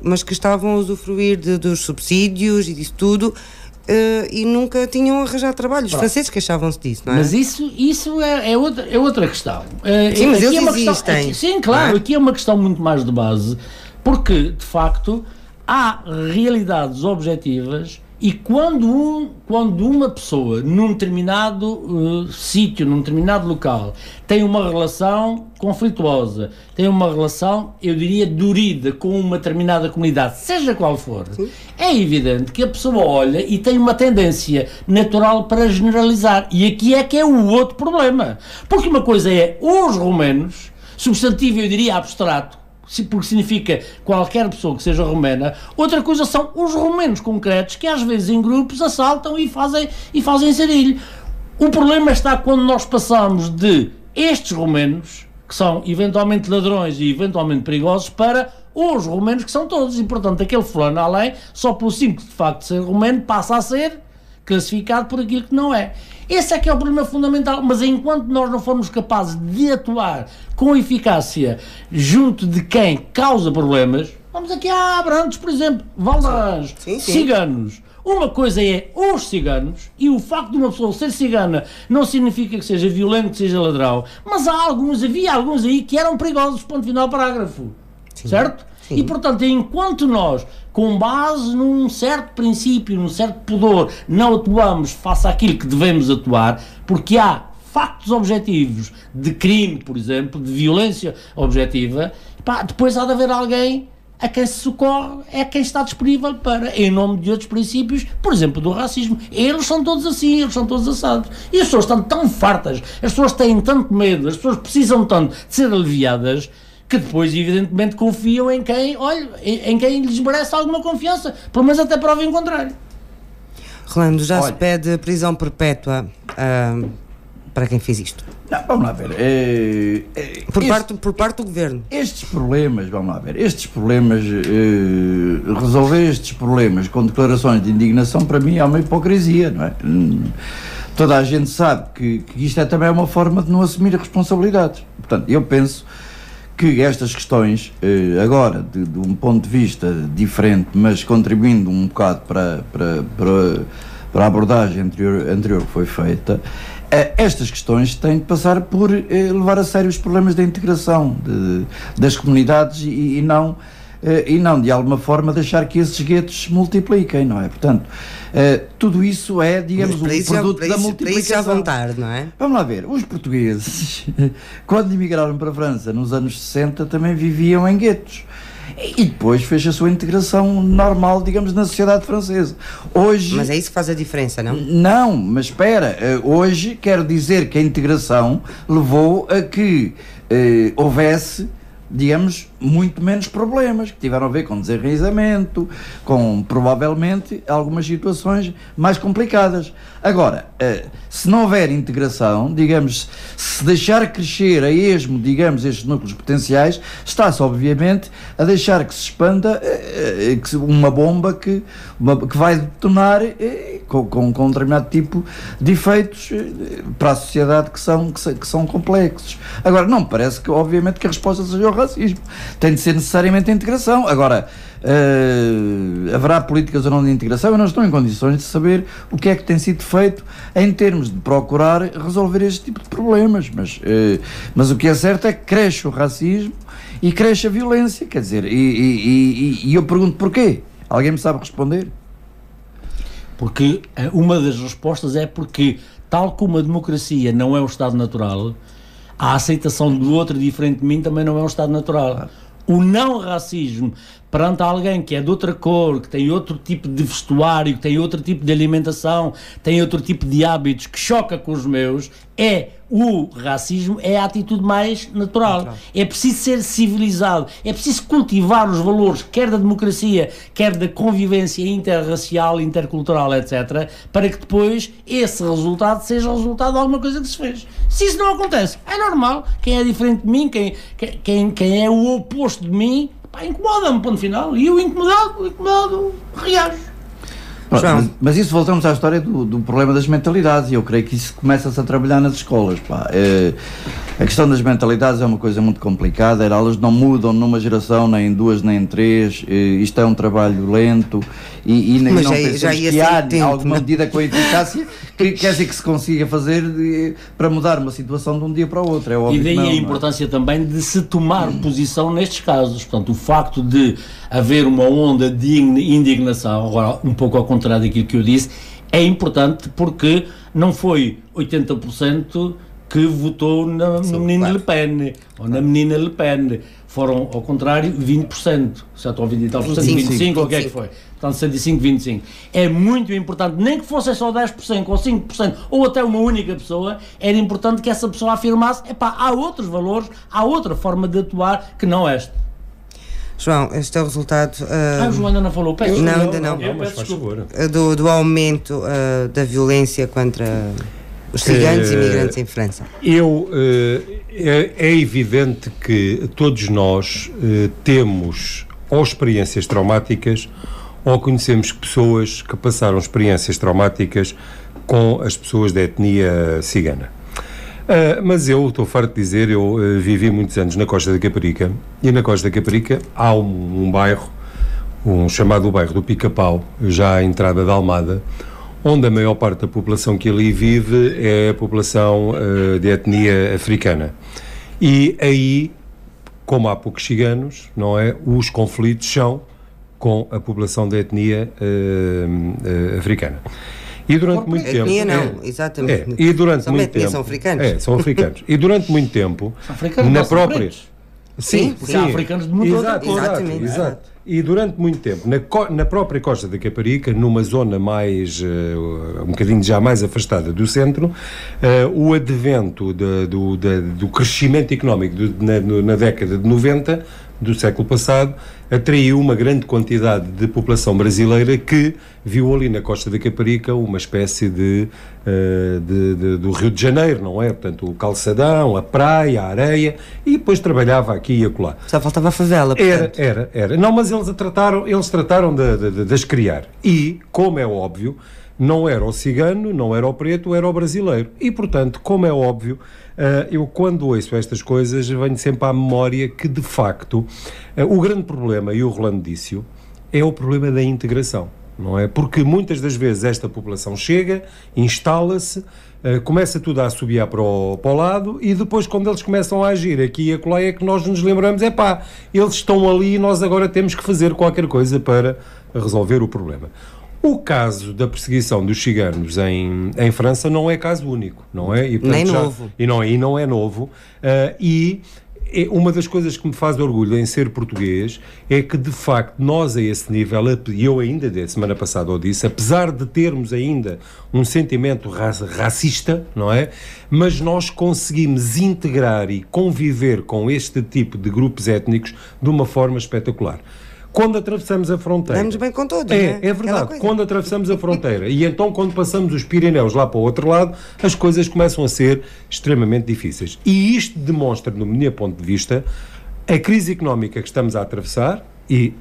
C: mas que estavam a usufruir dos subsídios e disso tudo, e nunca tinham arranjado trabalho. Os franceses queixavam-se disso, não é?
F: Mas isso é outra questão.
C: Sim, mas eles existem.
F: Sim, claro, aqui é uma questão muito mais de base, porque, de facto, há realidades objetivas. E quando uma pessoa num determinado sítio, num determinado local, tem uma relação conflituosa, tem uma relação, eu diria, dorida com uma determinada comunidade, seja qual for, é evidente que a pessoa olha e tem uma tendência natural para generalizar. E aqui é que é o outro problema. Porque uma coisa é os romenos, substantivo, eu diria, abstrato, porque significa qualquer pessoa que seja romena. Outra coisa são os romenos concretos, que às vezes em grupos assaltam e fazem sarilho. O problema está quando nós passamos de estes romenos, que são eventualmente ladrões e eventualmente perigosos, para os romenos que são todos, e portanto aquele fulano além, só pelo simples de facto de ser romeno, passa a ser classificado por aquilo que não é. Esse é que é o problema fundamental, mas enquanto nós não formos capazes de atuar com eficácia junto de quem causa problemas, vamos aqui a Abrantes, por exemplo, Valdearranjo, ciganos. Uma coisa é os ciganos, e o facto de uma pessoa ser cigana não significa que seja violento, que seja ladrão, mas havia alguns aí que eram perigosos, ponto final, parágrafo, certo? Sim. E portanto, enquanto nós, com base num certo princípio, num certo pudor, não atuamos face àquilo que devemos atuar, porque há factos objetivos de crime, por exemplo, de violência objetiva, depois há de haver alguém a quem se socorre, é quem está disponível para, em nome de outros princípios, por exemplo, do racismo. Eles são todos assim, eles são todos assados. E as pessoas estão tão fartas, as pessoas têm tanto medo, as pessoas precisam tanto de ser aliviadas, que depois, evidentemente, confiam em quem, em quem lhes merece alguma confiança, pelo menos até prova em contrário.
C: Rolando, se pede prisão perpétua para quem fez isto?
D: Não, vamos lá ver.
C: Por parte do governo.
D: Estes problemas, resolver estes problemas com declarações de indignação, para mim é uma hipocrisia, não é? Toda a gente sabe que isto é também uma forma de não assumir responsabilidades. Portanto, eu penso que estas questões, agora, de um ponto de vista diferente, mas contribuindo um bocado para a abordagem anterior que foi feita, estas questões têm de passar por levar a sério os problemas da integração das comunidades e não de alguma forma deixar que esses guetos se multipliquem, não é? Portanto, tudo isso é, digamos, um produto da multiplicação. Para isso à vontade, não é? Vamos lá ver, os portugueses, quando emigraram para a França nos anos 60, também viviam em guetos. E depois fez a sua integração normal, digamos, na sociedade francesa. Hoje...
C: Mas é isso que faz a diferença, não?
D: Não, mas espera, hoje quero dizer que a integração levou a que houvesse digamos, muito menos problemas, que tiveram a ver com desenraizamento, com, provavelmente, algumas situações mais complicadas. Agora, se não houver integração, digamos, se deixar crescer a esmo, digamos, estes núcleos potenciais, está-se, obviamente, a deixar que se expanda uma bomba que vai detonar com um determinado tipo de efeitos para a sociedade que são complexos. Agora, não me parece que, obviamente, que a resposta seja o racismo. Tem de ser necessariamente a integração. Agora, haverá políticas ou não de integração? Eu não estou em condições de saber o que é que tem sido feito em termos de procurar resolver este tipo de problemas, mas o que é certo é que cresce o racismo e cresce a violência, quer dizer, e eu pergunto porquê? Alguém me sabe responder?
F: Porque uma das respostas é porque, tal como a democracia não é um Estado natural, a aceitação do outro diferente de mim também não é um Estado natural. Claro. O não racismo perante alguém que é de outra cor, que tem outro tipo de vestuário, que tem outro tipo de alimentação, tem outro tipo de hábitos, que choca com os meus, o racismo é a atitude mais natural. É preciso ser civilizado, é preciso cultivar os valores, quer da democracia, quer da convivência interracial, intercultural, etc., para que depois esse resultado seja o resultado de alguma coisa que se fez. Se isso não acontece, é normal. Quem é diferente de mim, quem é o oposto de mim, incomoda-me, ponto final. E o incomodado reage.
D: Mas isso, voltamos à história do problema das mentalidades, e eu creio que isso começa-se a trabalhar nas escolas. A questão das mentalidades é uma coisa muito complicada, elas não mudam numa geração, nem em duas, nem em três. Isto é um trabalho lento e não pensamos que há alguma medida com a eficácia que quer dizer que se consiga fazer para mudar uma situação de um dia para o outro. É óbvio.
F: E daí a importância também de se tomar posição nestes casos. Portanto, o facto de haver uma onda de indignação, agora um pouco ao contrário daquilo que eu disse, é importante porque não foi 80% que votou no menino Le Pen ou na menina Le Pen, foram ao contrário 20%, já estou a 20 e tal, 25% ou o que é que foi, portanto 65, 25%. É muito importante, nem que fosse só 10% ou 5% ou até uma única pessoa, era importante que essa pessoa afirmasse, há outros valores, há outra forma de atuar que não esta.
C: João, este é o resultado...
F: o João ainda não falou, peço
C: não, ainda não.
E: Mas faz favor.
C: Do aumento da violência contra os ciganos e imigrantes em França.
E: É evidente que todos nós temos ou experiências traumáticas ou conhecemos pessoas que passaram experiências traumáticas com as pessoas da etnia cigana. Mas eu estou farto de dizer, eu vivi muitos anos na Costa da Caparica, e na Costa da Caparica há um bairro, chamado o bairro do Pica-Pau, já à entrada da Almada, onde a maior parte da população que ali vive é a população de etnia africana. E aí, como há poucos ciganos, não é? Os conflitos são com a população da etnia africana. E durante muito tempo...
C: Etnia não, exatamente.
E: E durante muito tempo...
C: São africanos.
E: São africanos. E durante muito tempo, na própria...
F: Sim, há africanos de muita outra cor.
C: Exato.
E: E durante muito tempo, na própria Costa da Caparica, numa zona mais, um bocadinho já mais afastada do centro, o advento do crescimento económico na década de 90, do século passado, atraiu uma grande quantidade de população brasileira que viu ali na Costa da Caparica uma espécie do Rio de Janeiro, não é? Portanto, o calçadão, a praia, a areia, e depois trabalhava aqui e acolá.
C: Só faltava a favela, portanto.
E: Era. Não, mas eles trataram de as criar. E, como é óbvio, não era o cigano, não era o preto, era o brasileiro. E, portanto, como é óbvio, eu quando ouço estas coisas venho sempre à memória que, de facto, o grande problema, e o Rolando disse-o, é o problema da integração, não é? Porque muitas das vezes esta população chega, instala-se, começa tudo a assobiar para o lado, e depois quando eles começam a agir aqui e acolá é que nós nos lembramos, eles estão ali e nós agora temos que fazer qualquer coisa para resolver o problema. O caso da perseguição dos ciganos em França não é caso único, não é? E, portanto,
C: nem novo.
E: E não é novo. E uma das coisas que me faz orgulho em ser português é que, de facto, nós a esse nível, e eu ainda, da semana passada o disse, apesar de termos ainda um sentimento racista, não é? Mas nós conseguimos integrar e conviver com este tipo de grupos étnicos de uma forma espetacular. Quando atravessamos a fronteira...
C: Damos bem com todos, não é?
E: É verdade. Quando atravessamos a fronteira e então quando passamos os Pirineus lá para o outro lado, as coisas começam a ser extremamente difíceis. E isto demonstra, no meu ponto de vista, a crise económica que estamos a atravessar e,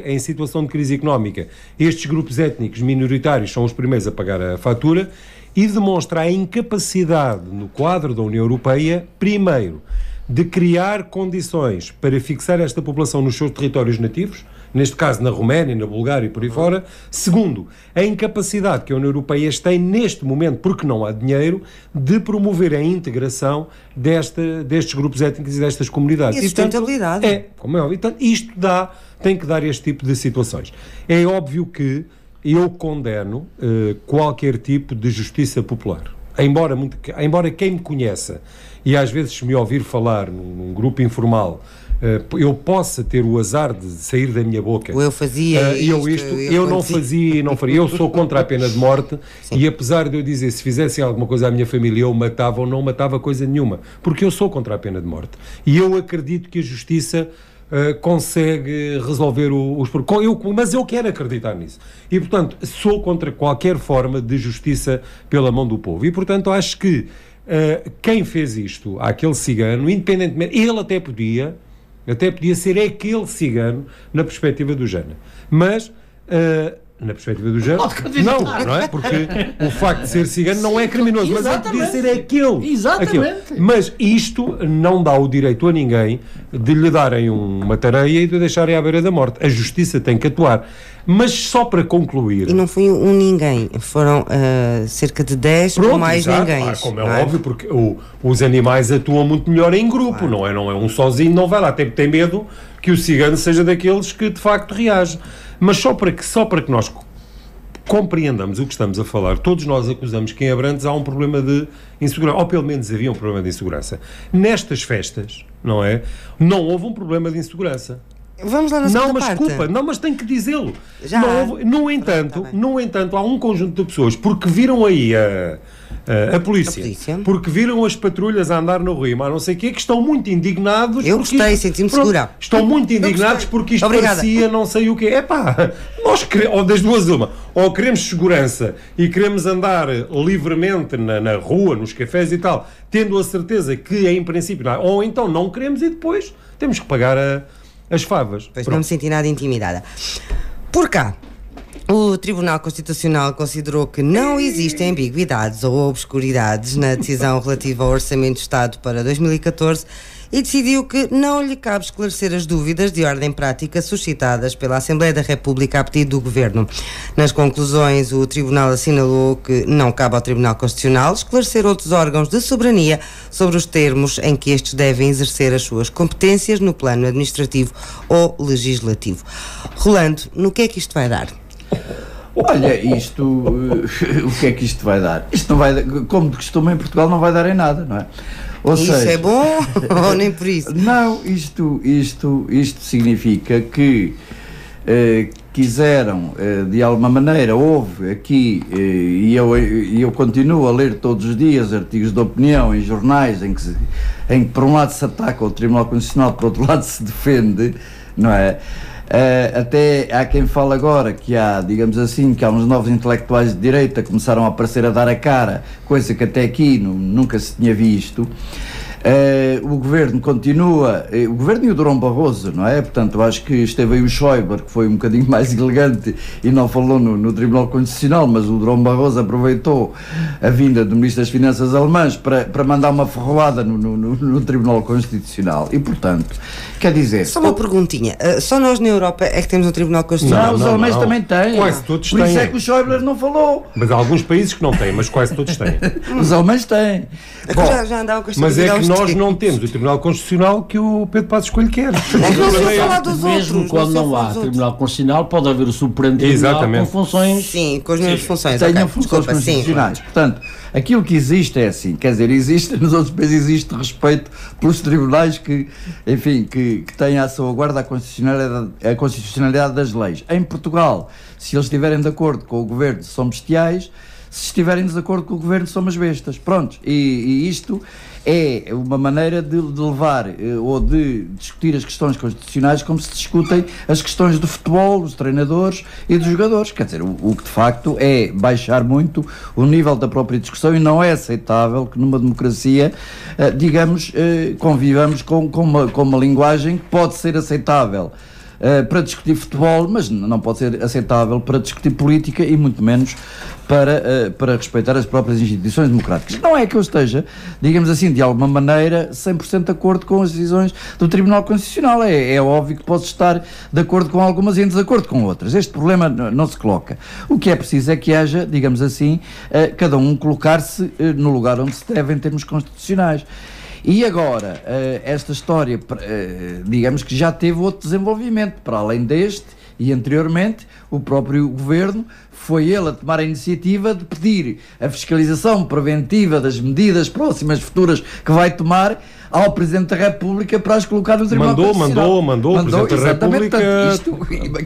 E: em situação de crise económica, estes grupos étnicos minoritários são os primeiros a pagar a fatura e demonstra a incapacidade no quadro da União Europeia, primeiro, de criar condições para fixar esta população nos seus territórios nativos, neste caso na Roménia, na Bulgária e por aí fora. Segundo, a incapacidade que a União Europeia tem neste momento, porque não há dinheiro, de promover a integração destes grupos étnicos e destas comunidades.
C: E a sustentabilidade.
E: Como é óbvio. Isto tem que dar este tipo de situações. É óbvio que eu condeno qualquer tipo de justiça popular. Embora quem me conheça e às vezes me ouvir falar num grupo informal, eu possa ter o azar de sair da minha boca.
C: Eu fazia
E: eu não fazia e não faria. Eu sou contra a pena de morte. Sim. E apesar de eu dizer, se fizessem alguma coisa à minha família, eu matava ou não matava coisa nenhuma. Porque eu sou contra a pena de morte. E eu acredito que a justiça consegue resolver os problemas. Mas eu quero acreditar nisso. E, portanto, sou contra qualquer forma de justiça pela mão do povo. E, portanto, acho que quem fez isto àquele cigano, independentemente, ele até podia ser aquele cigano na perspectiva do Jana. Mas, na perspectiva do Jana, não é? Porque o facto de ser cigano não é criminoso, mas ele podia ser aquele.
F: Exatamente.
E: Mas isto não dá o direito a ninguém de lhe darem uma tareia e de deixarem à beira da morte. A justiça tem que atuar. Mas só para concluir...
C: E não foi um ninguém, foram cerca de 10 ou mais ninguém.
E: Como é óbvio, porque os animais atuam muito melhor em grupo, não é um sozinho, não vai lá, tem medo que o cigano seja daqueles que de facto reage. Mas só para que nós compreendamos o que estamos a falar, todos nós acusamos que em Abrantes há um problema de insegurança, ou pelo menos havia um problema de insegurança. Nestas festas, não é? Não houve um problema de insegurança.
C: Vamos lá na segunda parte.
E: Desculpa, mas tenho que dizê-lo. No entanto, há um conjunto de pessoas, porque viram aí a polícia, porque viram as patrulhas a andar no Rio, mas não sei o quê, que estão muito indignados.
C: Eu gostei, senti-me segura.
E: Estão muito indignados porque isto parecia não sei o quê. Nós queremos, ou das duas uma, ou queremos segurança e queremos andar livremente na rua, nos cafés e tal, tendo a certeza que em princípio, ou então não queremos e depois temos que pagar as favas.
C: Pois não me senti nada intimidada. Por cá, o Tribunal Constitucional considerou que não existem ambiguidades ou obscuridades na decisão relativa ao Orçamento de Estado para 2014 e decidiu que não lhe cabe esclarecer as dúvidas de ordem prática suscitadas pela Assembleia da República a pedido do Governo. Nas conclusões, o Tribunal assinalou que não cabe ao Tribunal Constitucional esclarecer outros órgãos de soberania sobre os termos em que estes devem exercer as suas competências no plano administrativo ou legislativo. Rolando, no que é que isto vai dar?
D: Olha, o que é que isto vai dar? Isto não vai, como de costume em Portugal, não vai dar em nada, não é? Ou
C: isso seja, é bom ou nem por isso?
D: Não, isto significa que quiseram, de alguma maneira, houve aqui, e eu continuo a ler todos os dias artigos de opinião em jornais em que por um lado se ataca o Tribunal Constitucional, por outro lado se defende, não é? Até há quem fala agora que há, digamos assim, que há uns novos intelectuais de direita que começaram a aparecer a dar a cara, coisa que até aqui nunca se tinha visto. O Governo continua, o Governo e o Durão Barroso, não é? Portanto, eu acho que esteve aí o Schäuble, que foi um bocadinho mais elegante e não falou no Tribunal Constitucional, mas o Durão Barroso aproveitou a vinda do Ministro das Finanças alemãs para mandar uma ferroada no Tribunal Constitucional. E, portanto, quer dizer...
C: Só uma perguntinha, só nós na Europa é que temos um Tribunal Constitucional?
D: Não, os alemães também têm.
E: Quase todos têm.
D: Por isso é que o Schäuble não falou.
E: Mas há alguns países que não têm, mas quase todos têm.
D: Os alemães têm.
C: Bom, já andavam com esta
E: mas é que nós não temos o Tribunal Constitucional que o Pedro Passos Coelho quer.
F: Mesmo quando não há Tribunal Constitucional, pode haver o Supremo Tribunal com funções...
C: Sim, com as mesmas funções.
D: Tenham funções constitucionais. Portanto, aquilo que existe é assim, quer dizer, existe, nos outros países existe respeito pelos tribunais que, enfim, que têm à sua guarda a constitucionalidade das leis. Em Portugal, se eles estiverem de acordo com o governo, são bestiais. Se estiverem em desacordo com o governo, são umas bestas. Pronto. E isto é uma maneira de levar ou de discutir as questões constitucionais como se discutem as questões do futebol, dos treinadores e dos jogadores. Quer dizer, o que de facto é baixar muito o nível da própria discussão, e não é aceitável que numa democracia, digamos, convivamos com uma linguagem que pode ser aceitável para discutir futebol, mas não pode ser aceitável para discutir política e muito menos para respeitar as próprias instituições democráticas. Não é que eu esteja, digamos assim, de alguma maneira 100% de acordo com as decisões do Tribunal Constitucional. É óbvio que posso estar de acordo com algumas e em desacordo com outras. Este problema não se coloca. O que é preciso é que haja, digamos assim, cada um colocar-se no lugar onde se deve em termos constitucionais. E agora, esta história, digamos que já teve outro desenvolvimento, para além deste, e anteriormente, o próprio Governo foi ele a tomar a iniciativa de pedir a fiscalização preventiva das medidas próximas, futuras, que vai tomar ao Presidente da República para as colocar no Tribunal Constitucional.
E: Mandou o Presidente da República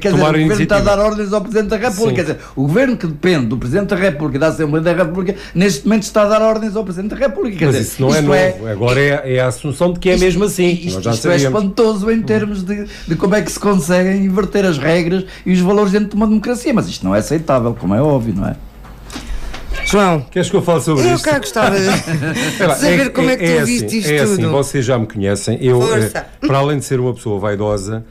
D: quer dizer, o Governo está a dar ordens ao Presidente da República. Quer dizer, o Governo que depende do Presidente da República e da Assembleia da República, neste momento está a dar ordens ao Presidente da República. Quer
E: Mas
D: dizer,
E: isso não é novo. Agora é a assunção de que é mesmo assim.
D: Isto é espantoso em termos de como é que se conseguem inverter as regras e os valores dentro de uma democracia. Mas isto não é aceitável, como é óbvio, não é?
C: João,
E: queres que eu fale sobre isto?
C: Eu cá gostava de saber como é que tu viste isto tudo.
E: Assim, vocês já me conhecem. Eu, para além de ser uma pessoa vaidosa,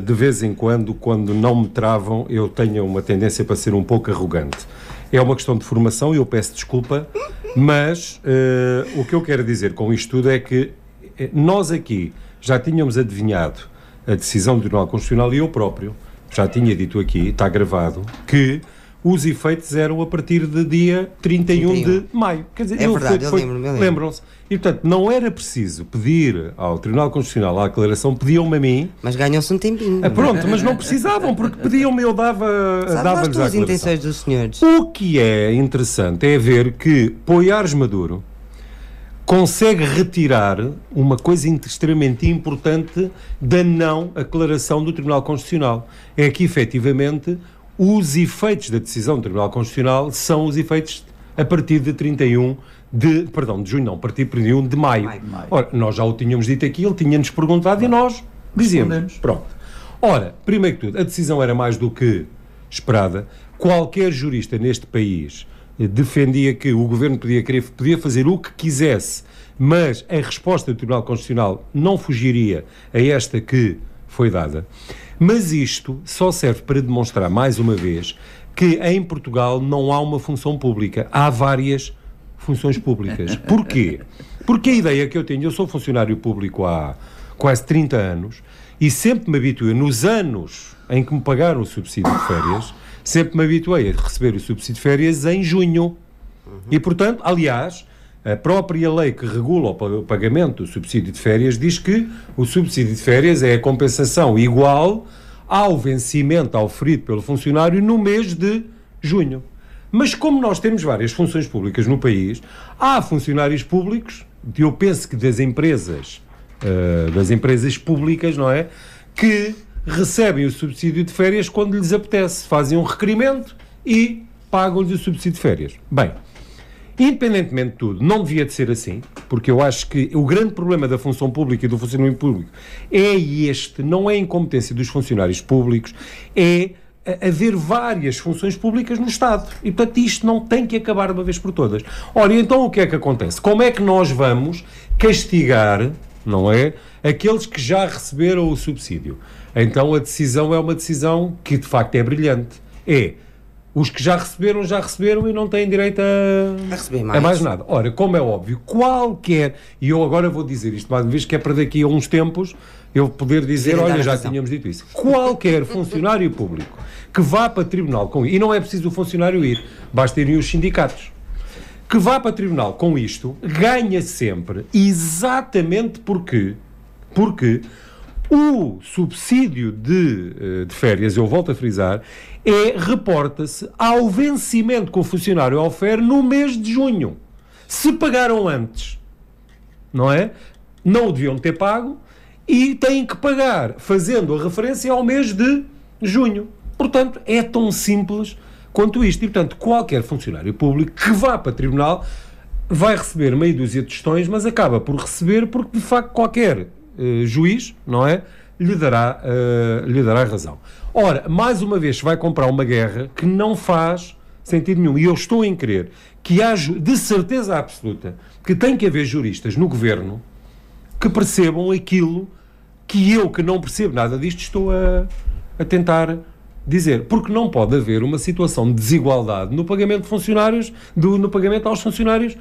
E: de vez em quando não me travam, eu tenho uma tendência para ser um pouco arrogante. É uma questão de formação e eu peço desculpa, mas o que eu quero dizer com isto tudo é que nós aqui já tínhamos adivinhado a decisão do Tribunal Constitucional, e eu próprio já tinha dito aqui, está gravado, que os efeitos eram a partir de dia 31 de maio. Quer dizer,
C: verdade, eu
E: lembram-se. E, portanto, não era preciso pedir ao Tribunal Constitucional a aclaração, pediam-me a mim.
C: Mas ganham-se um tempinho.
E: Pronto, mas não precisavam, porque pediam-me, eu dava-lhes a aclaração.
C: As intenções dos senhores.
E: O que é interessante é ver que Poiares Maduro consegue retirar uma coisa extremamente importante da não aclaração do Tribunal Constitucional. É que, efetivamente, os efeitos da decisão do Tribunal Constitucional são os efeitos a partir de 31 de junho, não, a partir de 31 de maio. Ora, nós já o tínhamos dito aqui, ele tinha-nos perguntado e nós dizíamos. Pronto. Ora, primeiro que tudo, a decisão era mais do que esperada. Qualquer jurista neste país defendia que o Governo podia fazer o que quisesse, mas a resposta do Tribunal Constitucional não fugiria a esta que foi dada. Mas isto só serve para demonstrar, mais uma vez, que em Portugal não há uma função pública. Há várias funções públicas. Porquê? Porque a ideia que eu tenho, eu sou funcionário público há quase 30 anos e sempre me habituei, nos anos em que me pagaram o subsídio de férias, sempre me habituei a receber o subsídio de férias em junho. E, portanto, aliás, a própria lei que regula o pagamento do subsídio de férias diz que o subsídio de férias é a compensação igual ao vencimento auferido pelo funcionário no mês de junho. Mas como nós temos várias funções públicas no país, há funcionários públicos, eu penso que das empresas públicas, não é? Que recebem o subsídio de férias quando lhes apetece, fazem um requerimento e pagam-lhes o subsídio de férias. Bem, independentemente de tudo, não devia de ser assim, porque eu acho que o grande problema da função pública e do funcionamento público não é a incompetência dos funcionários públicos, é haver várias funções públicas no Estado. E, portanto, isto não tem que acabar de uma vez por todas. Ora, então o que é que acontece? Como é que nós vamos castigar, não é, aqueles que já receberam o subsídio? Então a decisão é uma decisão que, de facto, é brilhante. Os que já receberam e não têm direito a
C: receber mais.
E: A mais nada. Ora, como é óbvio, e eu agora vou dizer isto mais uma vez, que é para daqui a uns tempos eu poder dizer, olha, já tínhamos dito isso. Qualquer funcionário público que vá para tribunal com isso, e não é preciso o funcionário ir, basta irem os sindicatos, que vá para tribunal com isto ganha sempre, exatamente porque o subsídio de férias, eu volto a frisar, reporta-se ao vencimento que o funcionário ofere no mês de junho. Se pagaram antes, não é? Não o deviam ter pago e têm que pagar, fazendo a referência ao mês de junho. Portanto, é tão simples quanto isto. E, portanto, qualquer funcionário público que vá para tribunal vai receber meia dúzia de questões, mas acaba por receber porque, de facto, qualquer juiz, não é? Lhe dará razão. Ora, mais uma vez, vai comprar uma guerra que não faz sentido nenhum. E eu estou em crer que há, de certeza absoluta, que tem que haver juristas no governo que percebam aquilo que eu, que não percebo nada disto, estou a tentar dizer. Porque não pode haver uma situação de desigualdade no pagamento de funcionários, no pagamento aos funcionários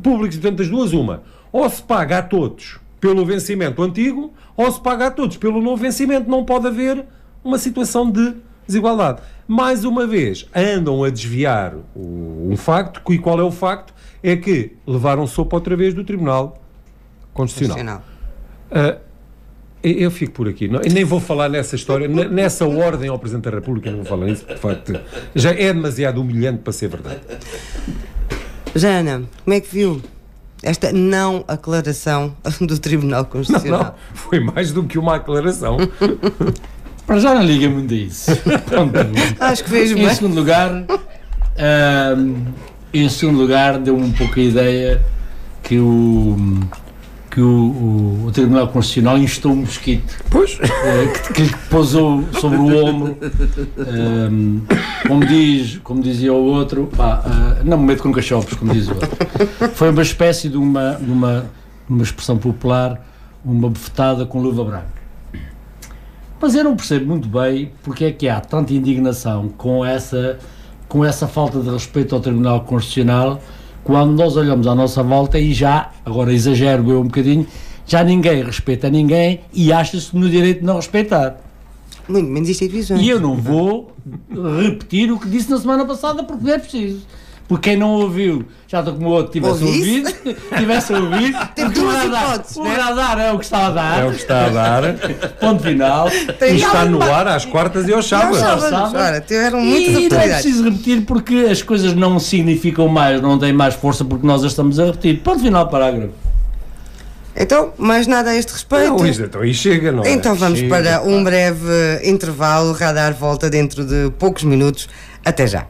E: públicos. Portanto, das duas, uma. Ou se paga a todos pelo vencimento antigo, ou se paga a todos pelo novo vencimento. Não pode haver uma situação de desigualdade. Mais uma vez, andam a desviar um facto, e qual é o facto? É que levaram sopa outra vez do Tribunal Constitucional. Eu fico por aqui, nem vou falar nessa história, nessa ordem ao Presidente da República, não vou falar nisso, de facto, já é demasiado humilhante para ser verdade.
C: Jana, como é que viu esta não aclaração do Tribunal Constitucional?
E: Não, foi mais do que uma aclaração.
F: Para já não liga muito a isso.
C: Acho que fez bem.
F: Em segundo lugar, deu-me um pouco a ideia que o Tribunal Constitucional instou um mosquito.
E: Pois.
F: Que lhe pousou sobre o ombro. Como dizia o outro, não me meto com cachorros, como diz o outro. Foi uma espécie de uma expressão popular, uma bofetada com luva branca. Mas eu não percebo muito bem porque é que há tanta indignação com essa falta de respeito ao Tribunal Constitucional, quando nós olhamos à nossa volta e já, agora exagero eu um bocadinho, já ninguém respeita ninguém e acha-se no direito de não respeitar.
C: Muito menos instituições.
F: E eu não vou repetir o que disse na semana passada porque não é preciso. Porque quem não ouviu, já estou como o outro tivesse ouvido,
C: Tem duas hipóteses,
F: o radar é o que está a dar.
E: É o que está a dar.
F: Ponto final.
E: E está no ar às quartas e aos sábados.
C: Ora, tiveram muitas
F: oportunidades. E não é preciso repetir porque as coisas não significam mais, não têm mais força porque nós as estamos a repetir. Ponto final, parágrafo.
C: Então, mais nada a este respeito?
E: Não, então aí chega, não é?
C: Então vamos para um breve intervalo. O radar volta dentro de poucos minutos. Até já.